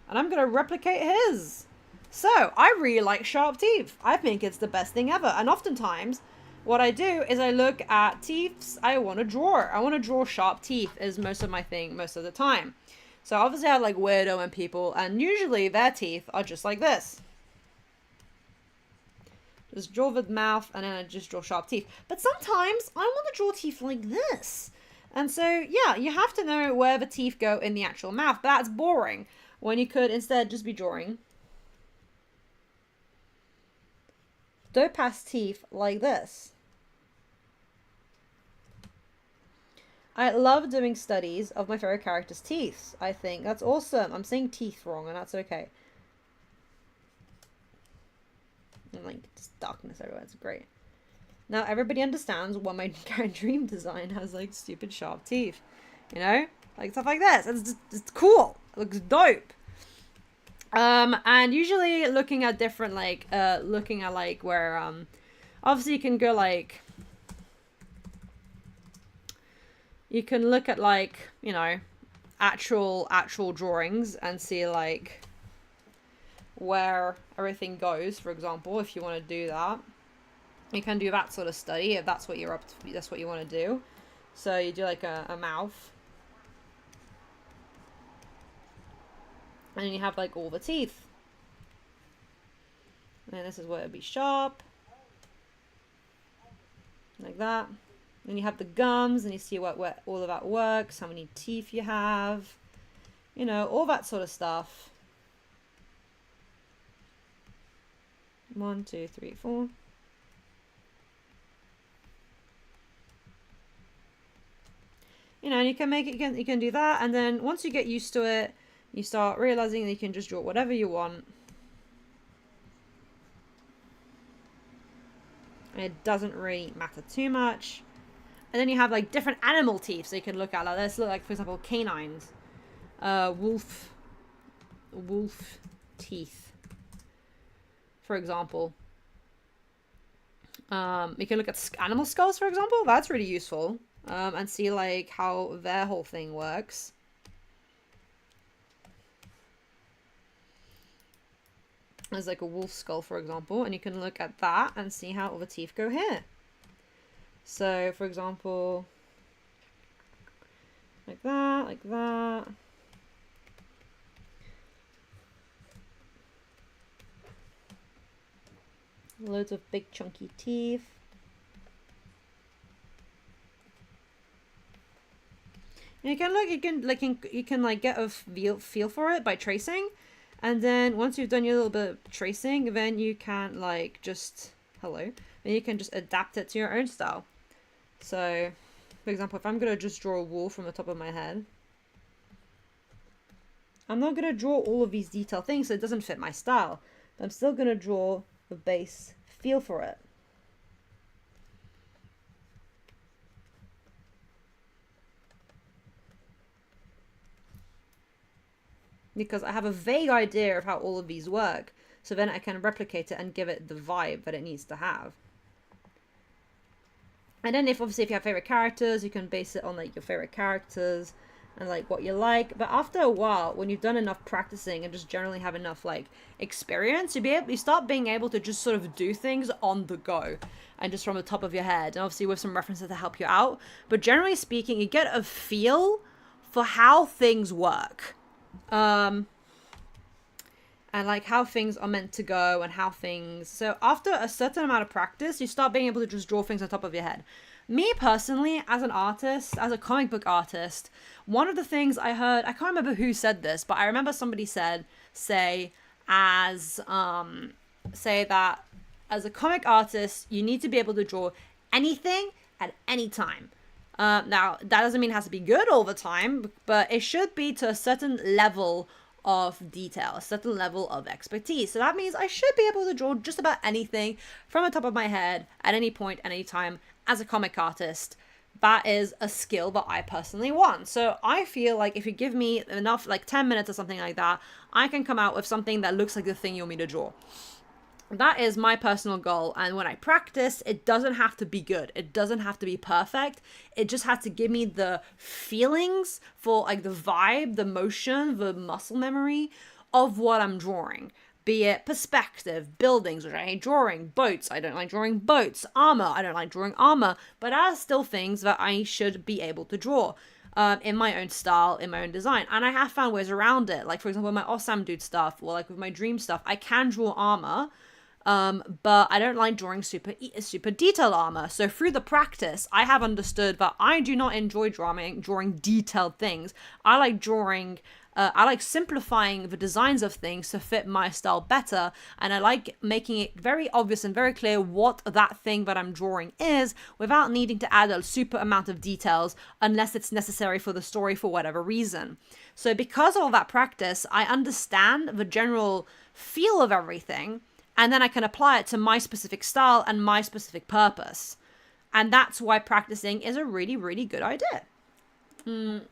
And I'm going to replicate his. So, I really like sharp teeth. I think it's the best thing ever. And oftentimes, what I do is I look at teeths I want to draw. I want to draw sharp teeth is most of my thing most of the time. So obviously I like weirdo and people, and usually their teeth are just like this. Just draw the mouth and then I just draw sharp teeth. But sometimes I want to draw teeth like this. And so, yeah, you have to know where the teeth go in the actual mouth. But that's boring when you could instead just be drawing dope-ass teeth like this. I love doing studies of my favorite characters' teeth. I think that's awesome. I'm saying teeth wrong and that's okay. And like just darkness everywhere. It's great. Now everybody understands why my dream design has like stupid sharp teeth. You know? Like stuff like this. It's cool. It looks dope. And usually looking at different like looking at like where obviously you can go like you can look at like, you know, actual drawings and see like where everything goes, for example, if you want to do that. You can do that sort of study if that's what you're up to, that's what you want to do. So you do like a mouth. And then you have like all the teeth. And this is where it'd be sharp. Like that. Then you have the gums and you see what all of that works, how many teeth you have. You know, all that sort of stuff. 1, 2, 3, 4. you know, and you can make it, you can do that. And then once you get used to it, you start realizing that you can just draw whatever you want. And it doesn't really matter too much. And then you have like different animal teeth, so you can look at, like, let's look like, for example, canines, wolf teeth, for example. You can look at animal skulls, for example. That's really useful, and see like how their whole thing works. There's like a wolf skull, for example, and you can look at that and see how all the teeth go here. So, for example, like that, like that. Loads of big chunky teeth. And you can look, you can like get a feel for it by tracing. And then once you've done your little bit of tracing, then you can like just, then you can just adapt it to your own style. So, for example, if I'm going to just draw a wolf from the top of my head, I'm not going to draw all of these detailed things, so it doesn't fit my style. But I'm still going to draw the base feel for it. Because I have a vague idea of how all of these work, so then I can replicate it and give it the vibe that it needs to have. And then obviously if you have favorite characters, you can base it on like your favorite characters and like what you like. But after a while, when you've done enough practicing and just generally have enough like experience, you start being able to just sort of do things on the go and just from the top of your head, and obviously with some references to help you out. But generally speaking, you get a feel for how things work. And like how things are meant to go and how things, so after a certain amount of practice, you start being able to just draw things on top of your head. Me personally, as an artist, as a comic book artist, one of the things I heard, I can't remember who said this, but I remember somebody say that as a comic artist, you need to be able to draw anything at any time. Now, that doesn't mean it has to be good all the time, but it should be to a certain level of detail, a certain level of expertise. So that means I should be able to draw just about anything from the top of my head at any point, at any time, as a comic artist. That is a skill that I personally want. So I feel like if you give me enough, like 10 minutes or something like that, I can come out with something that looks like the thing you want me to draw. That is my personal goal, and when I practice, it doesn't have to be good. It doesn't have to be perfect. It just has to give me the feelings for like the vibe, the motion, the muscle memory of what I'm drawing. Be it perspective, buildings, which I hate drawing, boats, I don't like drawing boats, armor, I don't like drawing armor, but there are still things that I should be able to draw. In my own style, in my own design. And I have found ways around it. Like, for example, with my Awesome Dude stuff, or like with my Dream stuff, I can draw armor, but I don't like drawing super detailed armor. So through the practice, I have understood that I do not enjoy drawing detailed things. I like simplifying the designs of things to fit my style better, and I like making it very obvious and very clear what that thing that I'm drawing is without needing to add a super amount of details unless it's necessary for the story for whatever reason. So because of all that practice, I understand the general feel of everything, and then I can apply it to my specific style and my specific purpose. And that's why practicing is a really, really good idea. And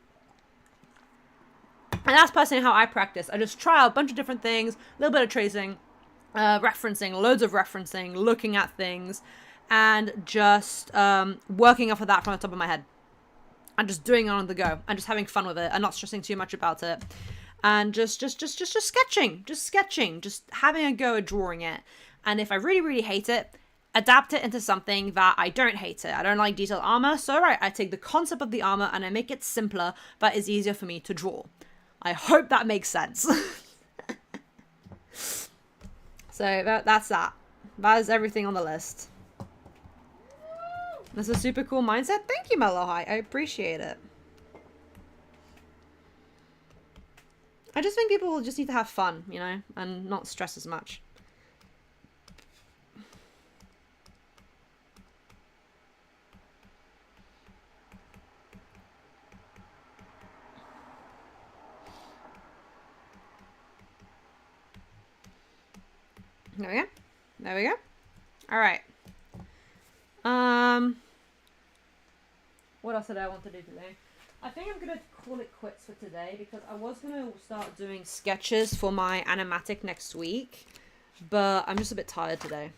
that's personally how I practice. I just try out a bunch of different things, a little bit of tracing, referencing, loads of referencing, looking at things, and just working off of that from the top of my head. And just doing it on the go, and just having fun with it, and not stressing too much about it. And just sketching, just having a go at drawing it. And if I really, really hate it, adapt it into something that I don't hate it. I don't like detailed armor, so right, I take the concept of the armor and I make it simpler, but it's easier for me to draw. I hope that makes sense. So that's that. That is everything on the list. That's a super cool mindset. Thank you, Melohai. I appreciate it. I just think people just need to have fun, you know, and not stress as much. There we go. There we go. All right. What else did I want to do today? I think I'm gonna call it quits for today because I was gonna start doing sketches for my animatic next week, but I'm just a bit tired today.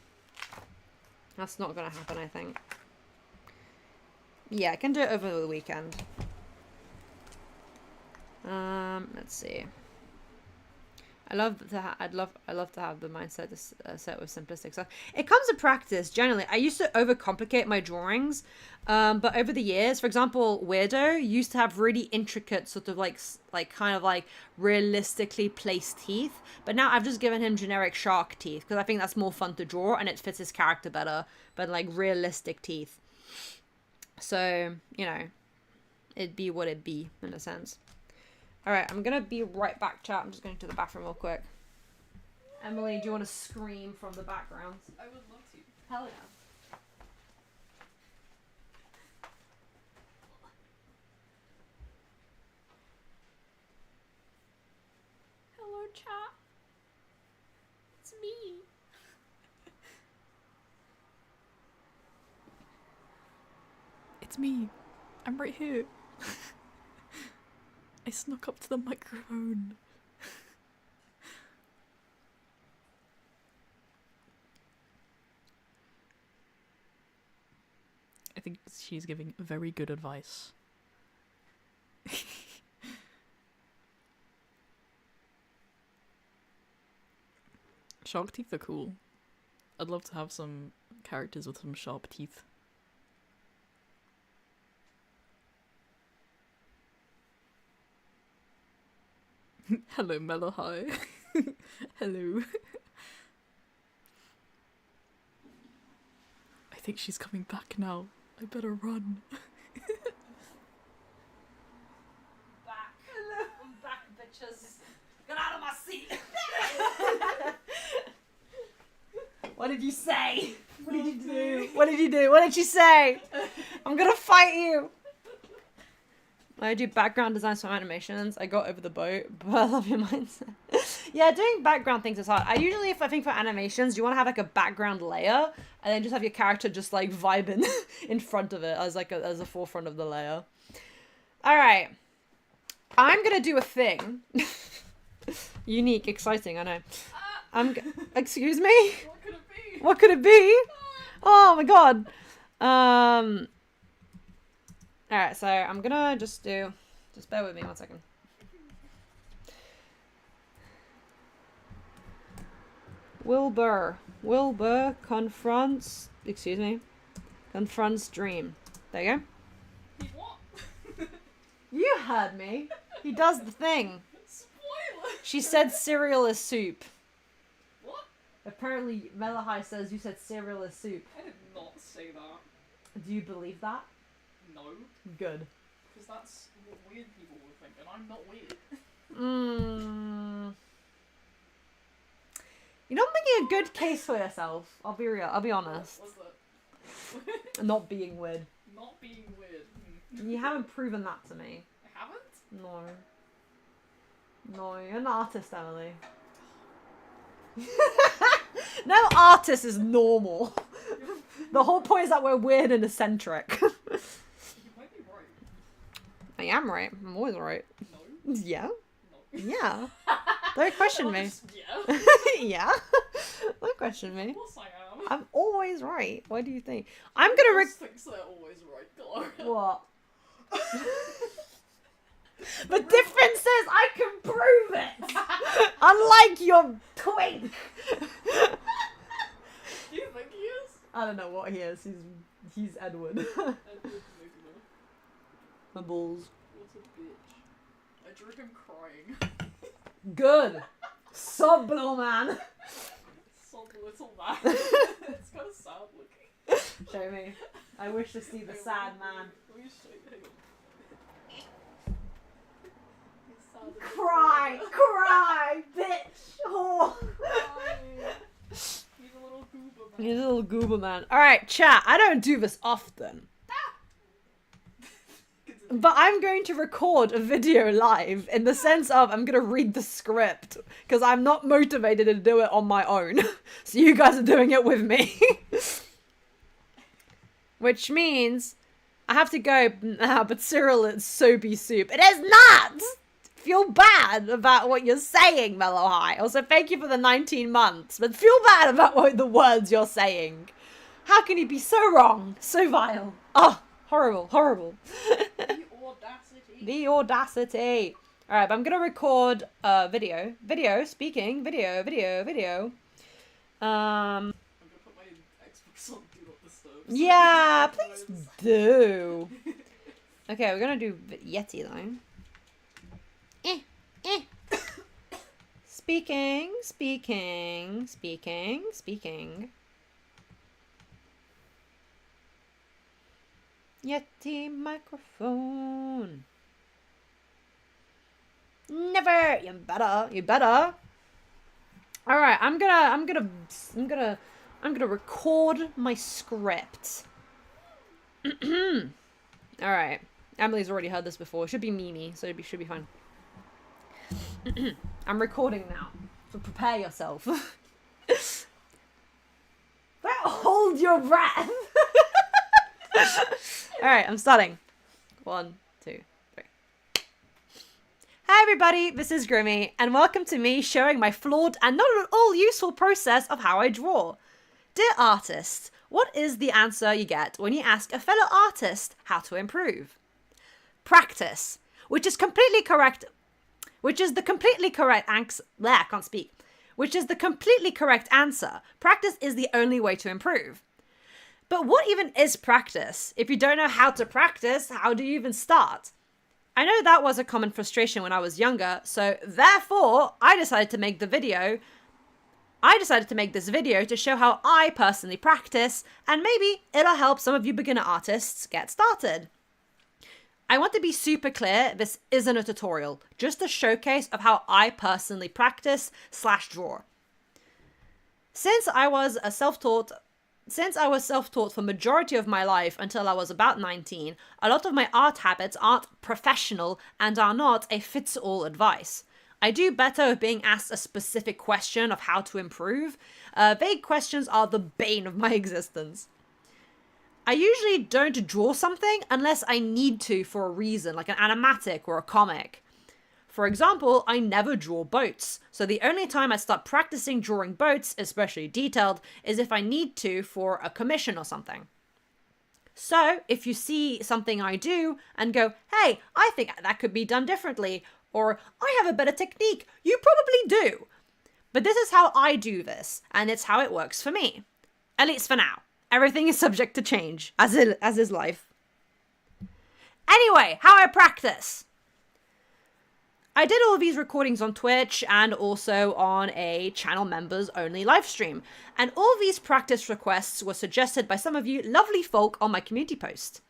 That's not gonna happen, I think. Yeah, I can do it over the weekend. Let's see. I'd love to have the mindset set with simplistic stuff. It comes to practice generally. I used to overcomplicate my drawings, but over the years, for example, Weirdo used to have really intricate sort of like kind of like realistically placed teeth. But now I've just given him generic shark teeth because I think that's more fun to draw and it fits his character better. But like realistic teeth. So, you know, it'd be what it'd be in a sense. Alright, I'm gonna be right back, chat. I'm just going to the bathroom real quick. Emily, do you want to scream from the background? I would love to. Hell yeah. Hello, chat. It's me. It's me. I'm right here. I snuck up to the microphone. I think she's giving very good advice. Shark teeth are cool. I'd love to have some characters with some sharp teeth. Hello, Melahai. Hello. I think she's coming back now. I better run. Back. Hello. I'm back, bitches. Get out of my seat. What did you say? What did you do? What did you do? What did she say? I'm gonna fight you. I do background designs for animations. I got over the boat, but I love your mindset. Yeah, doing background things is hard. I usually, if I think for animations, you want to have like a background layer, and then just have your character just like vibing in front of it as like as a forefront of the layer. All right, I'm gonna do a thing. Unique, exciting. I know. Excuse me. What could it be? What could it be? Oh my god. Alright, so I'm gonna just bear with me 1 second. Wilbur confronts Dream. There you go. He what? You heard me. He does the thing. Spoiler! She said cereal is soup. What? Apparently, Melahai says you said cereal is soup. I did not say that. Do you believe that? No. Good. Because that's what weird people would think, and I'm not weird. You're not making a good case for yourself. I'll be real. I'll be honest. What's that? Not being weird. Not being weird. You haven't proven that to me. I haven't? No. No, you're an artist, Emily. No artist is normal. The whole point is that we're weird and eccentric. You might be right. I am right. I'm always right. No. Yeah. No. Yeah. Don't question me. Yeah. Yeah. Don't question me. Of course I am. I'm always right. What do you think? I'm gonna thinks they're always right, Gloria. What? The difference is I can prove it! Unlike your twink! Do you think he is? I don't know what he is. He's Edward. Edward Nigma. My balls. What a bitch. I drew him crying. Good! Sob, little man! Sob little man. It's kind of sad looking. Show me. I wish to see the sad man. Let me show you. Hang on. Cry! Cry! Bitch! Whore! He's a little goober man. He's a little goober man. Alright, chat. I don't do this often. Continue. But I'm going to record a video live in the sense of I'm going to read the script because I'm not motivated to do it on my own. So you guys are doing it with me. Which means I have to go, but Cyril, it's soapy soup. It is not! Feel bad about what you're saying, Mellow High. Also, thank you for the 19 months, but feel bad about the words you're saying. How can you be so wrong? So vile. Oh, horrible, horrible. The audacity. The audacity. Alright, but I'm gonna record video. Video, speaking, video. I'm gonna put my Xbox on Do Not Disturb. Yeah, please do. Okay, we're gonna do Yeti though. Speaking. Yeti microphone. Never. You better. All right, I'm gonna record my script. All right. Emily's already heard this before. It should be Mimi, so it should be fine. I'm recording now, so prepare yourself. But hold your breath. All right, I'm starting. 1, 2, 3. Hi everybody, this is Grimmy, and welcome to me showing my flawed and not at all useful process of how I draw. Dear artist, what is the answer you get when you ask a fellow artist how to improve? Practice, which is the completely correct answer. Practice is the only way to improve. But what even is practice? If you don't know how to practice, how do you even start? I know that was a common frustration when I was younger, so therefore I decided to make this video to show how I personally practice, and maybe it'll help some of you beginner artists get started. I want to be super clear, this isn't a tutorial, just a showcase of how I personally practice/draw. Since I was self-taught for majority of my life until I was about 19, a lot of my art habits aren't professional and are not a fits-all advice. I do better with being asked a specific question of how to improve. Vague questions are the bane of my existence. I usually don't draw something unless I need to for a reason, like an animatic or a comic. For example, I never draw boats, so the only time I start practicing drawing boats, especially detailed, is if I need to for a commission or something. So, if you see something I do and go, hey, I think that could be done differently, or I have a better technique, you probably do. But this is how I do this, and it's how it works for me. At least for now. Everything is subject to change, as is life. Anyway, how I practice. I did all of these recordings on Twitch and also on a channel members only live stream. And all of these practice requests were suggested by some of you lovely folk on my community post.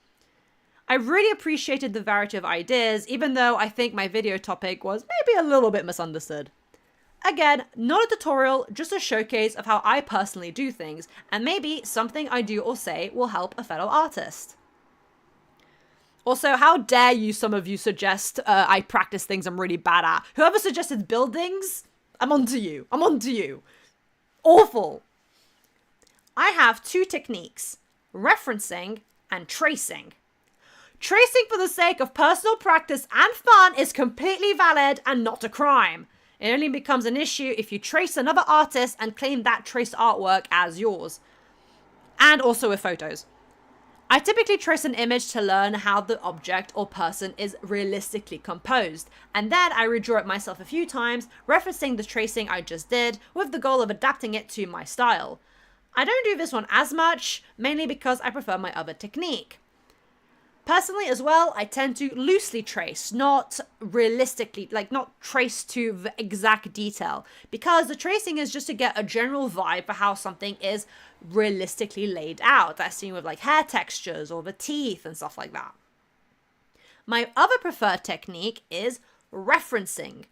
I really appreciated the variety of ideas, even though I think my video topic was maybe a little bit misunderstood. Again, not a tutorial, just a showcase of how I personally do things, and maybe something I do or say will help a fellow artist. Also, how dare you, some of you, suggest I practice things I'm really bad at. Whoever suggested buildings, I'm onto you. Awful. I have 2 techniques, referencing and tracing. Tracing for the sake of personal practice and fun is completely valid and not a crime. It only becomes an issue if you trace another artist and claim that traced artwork as yours. And also with photos. I typically trace an image to learn how the object or person is realistically composed, and then I redraw it myself a few times, referencing the tracing I just did, with the goal of adapting it to my style. I don't do this one as much, mainly because I prefer my other technique. Personally as well, I tend to loosely trace, not realistically, not trace to the exact detail, because the tracing is just to get a general vibe for how something is realistically laid out. That's seen with hair textures or the teeth and stuff like that. My other preferred technique is referencing.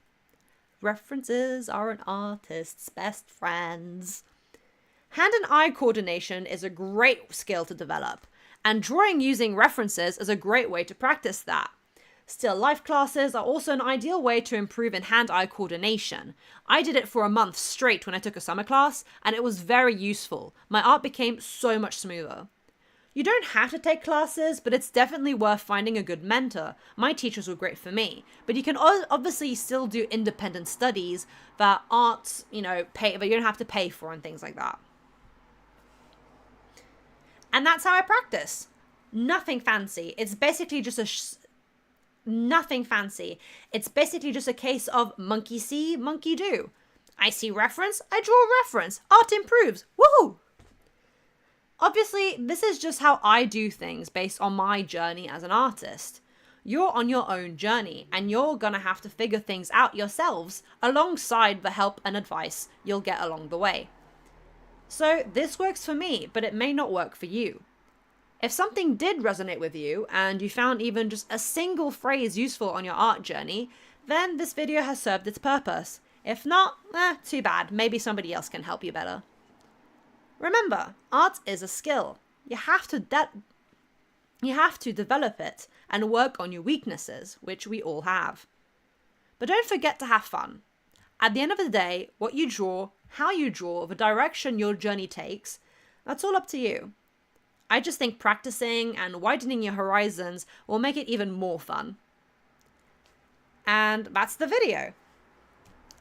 References are an artist's best friends. Hand and eye coordination is a great skill to develop. And drawing using references is a great way to practice that. Still life classes are also an ideal way to improve in hand-eye coordination. I did it for a month straight when I took a summer class, and it was very useful. My art became so much smoother. You don't have to take classes, but it's definitely worth finding a good mentor. My teachers were great for me, but you can obviously still do independent studies that aren't, that you don't have to pay for and things like that. And that's how I practice. Nothing fancy. It's basically just nothing fancy. It's basically just a case of monkey see, monkey do. I see reference, I draw reference. Art improves. Woohoo! Obviously, this is just how I do things based on my journey as an artist. You're on your own journey, and you're gonna have to figure things out yourselves alongside the help and advice you'll get along the way. So this works for me, but it may not work for you. If something did resonate with you, and you found even just a single phrase useful on your art journey, then this video has served its purpose. If not, too bad. Maybe somebody else can help you better. Remember, art is a skill. You have to develop it and work on your weaknesses, which we all have. But don't forget to have fun. At the end of the day, what you draw, how you draw, the direction your journey takes, that's all up to you. I just think practicing and widening your horizons will make it even more fun. And that's the video.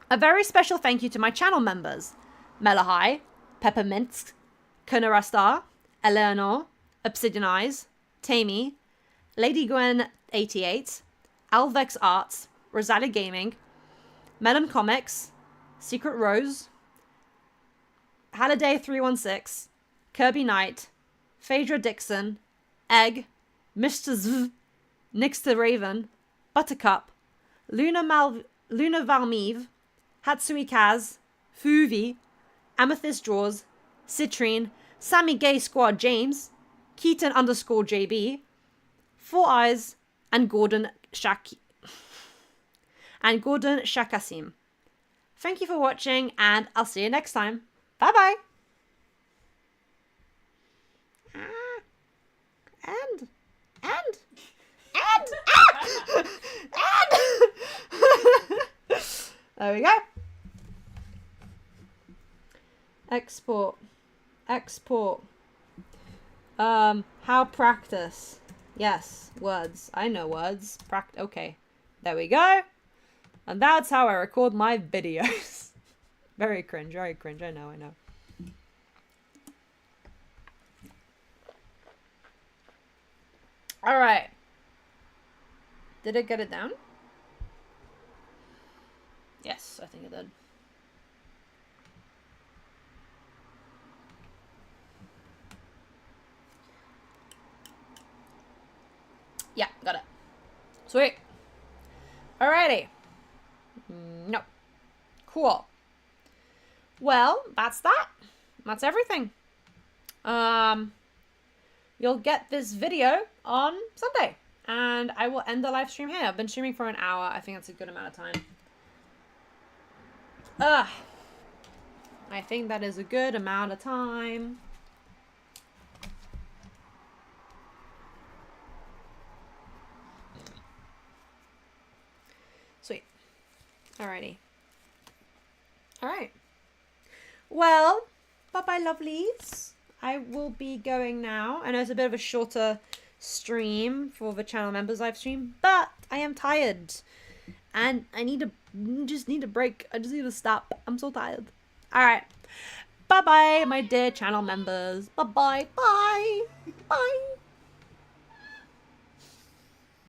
A very special thank you to my channel members, Melahai, Peppermint, Kunarastar, Eleanor, Obsidian Eyes, Tammy, Lady Gwen 88, Alvex Arts, Rosada Gaming, Melon Comics, Secret Rose, Halliday 316, Kirby Knight, Phaedra Dixon, Egg, Mr. Z, Nix the Raven, Buttercup, Luna Valmive, Hatsui Kaz, Fuvi, Amethyst Draws, Citrine, Sammy Gay Squad James, Keaton _JB, Four Eyes, and Gordon Shakasim. Thank you for watching, and I'll see you next time. Bye bye. There we go. Export. How practice? Yes, words. I know words. Okay. There we go. And that's how I record my videos. Very cringe, I know. Alright. Did it get it down? Yes, I think it did. Yeah, got it. Sweet. Alrighty. No. Cool. Well, that's that. That's everything. You'll get this video on Sunday. And I will end the live stream here. I've been streaming for an hour. I think that's a good amount of time. I think that is a good amount of time. Sweet. Alrighty. Alright. Well, bye-bye, lovelies. I will be going now. I know it's a bit of a shorter stream for the channel members live stream, but I am tired. And I just need a break. I just need to stop. I'm so tired. Alright. Bye-bye, my dear channel members. Bye-bye. Bye. Bye.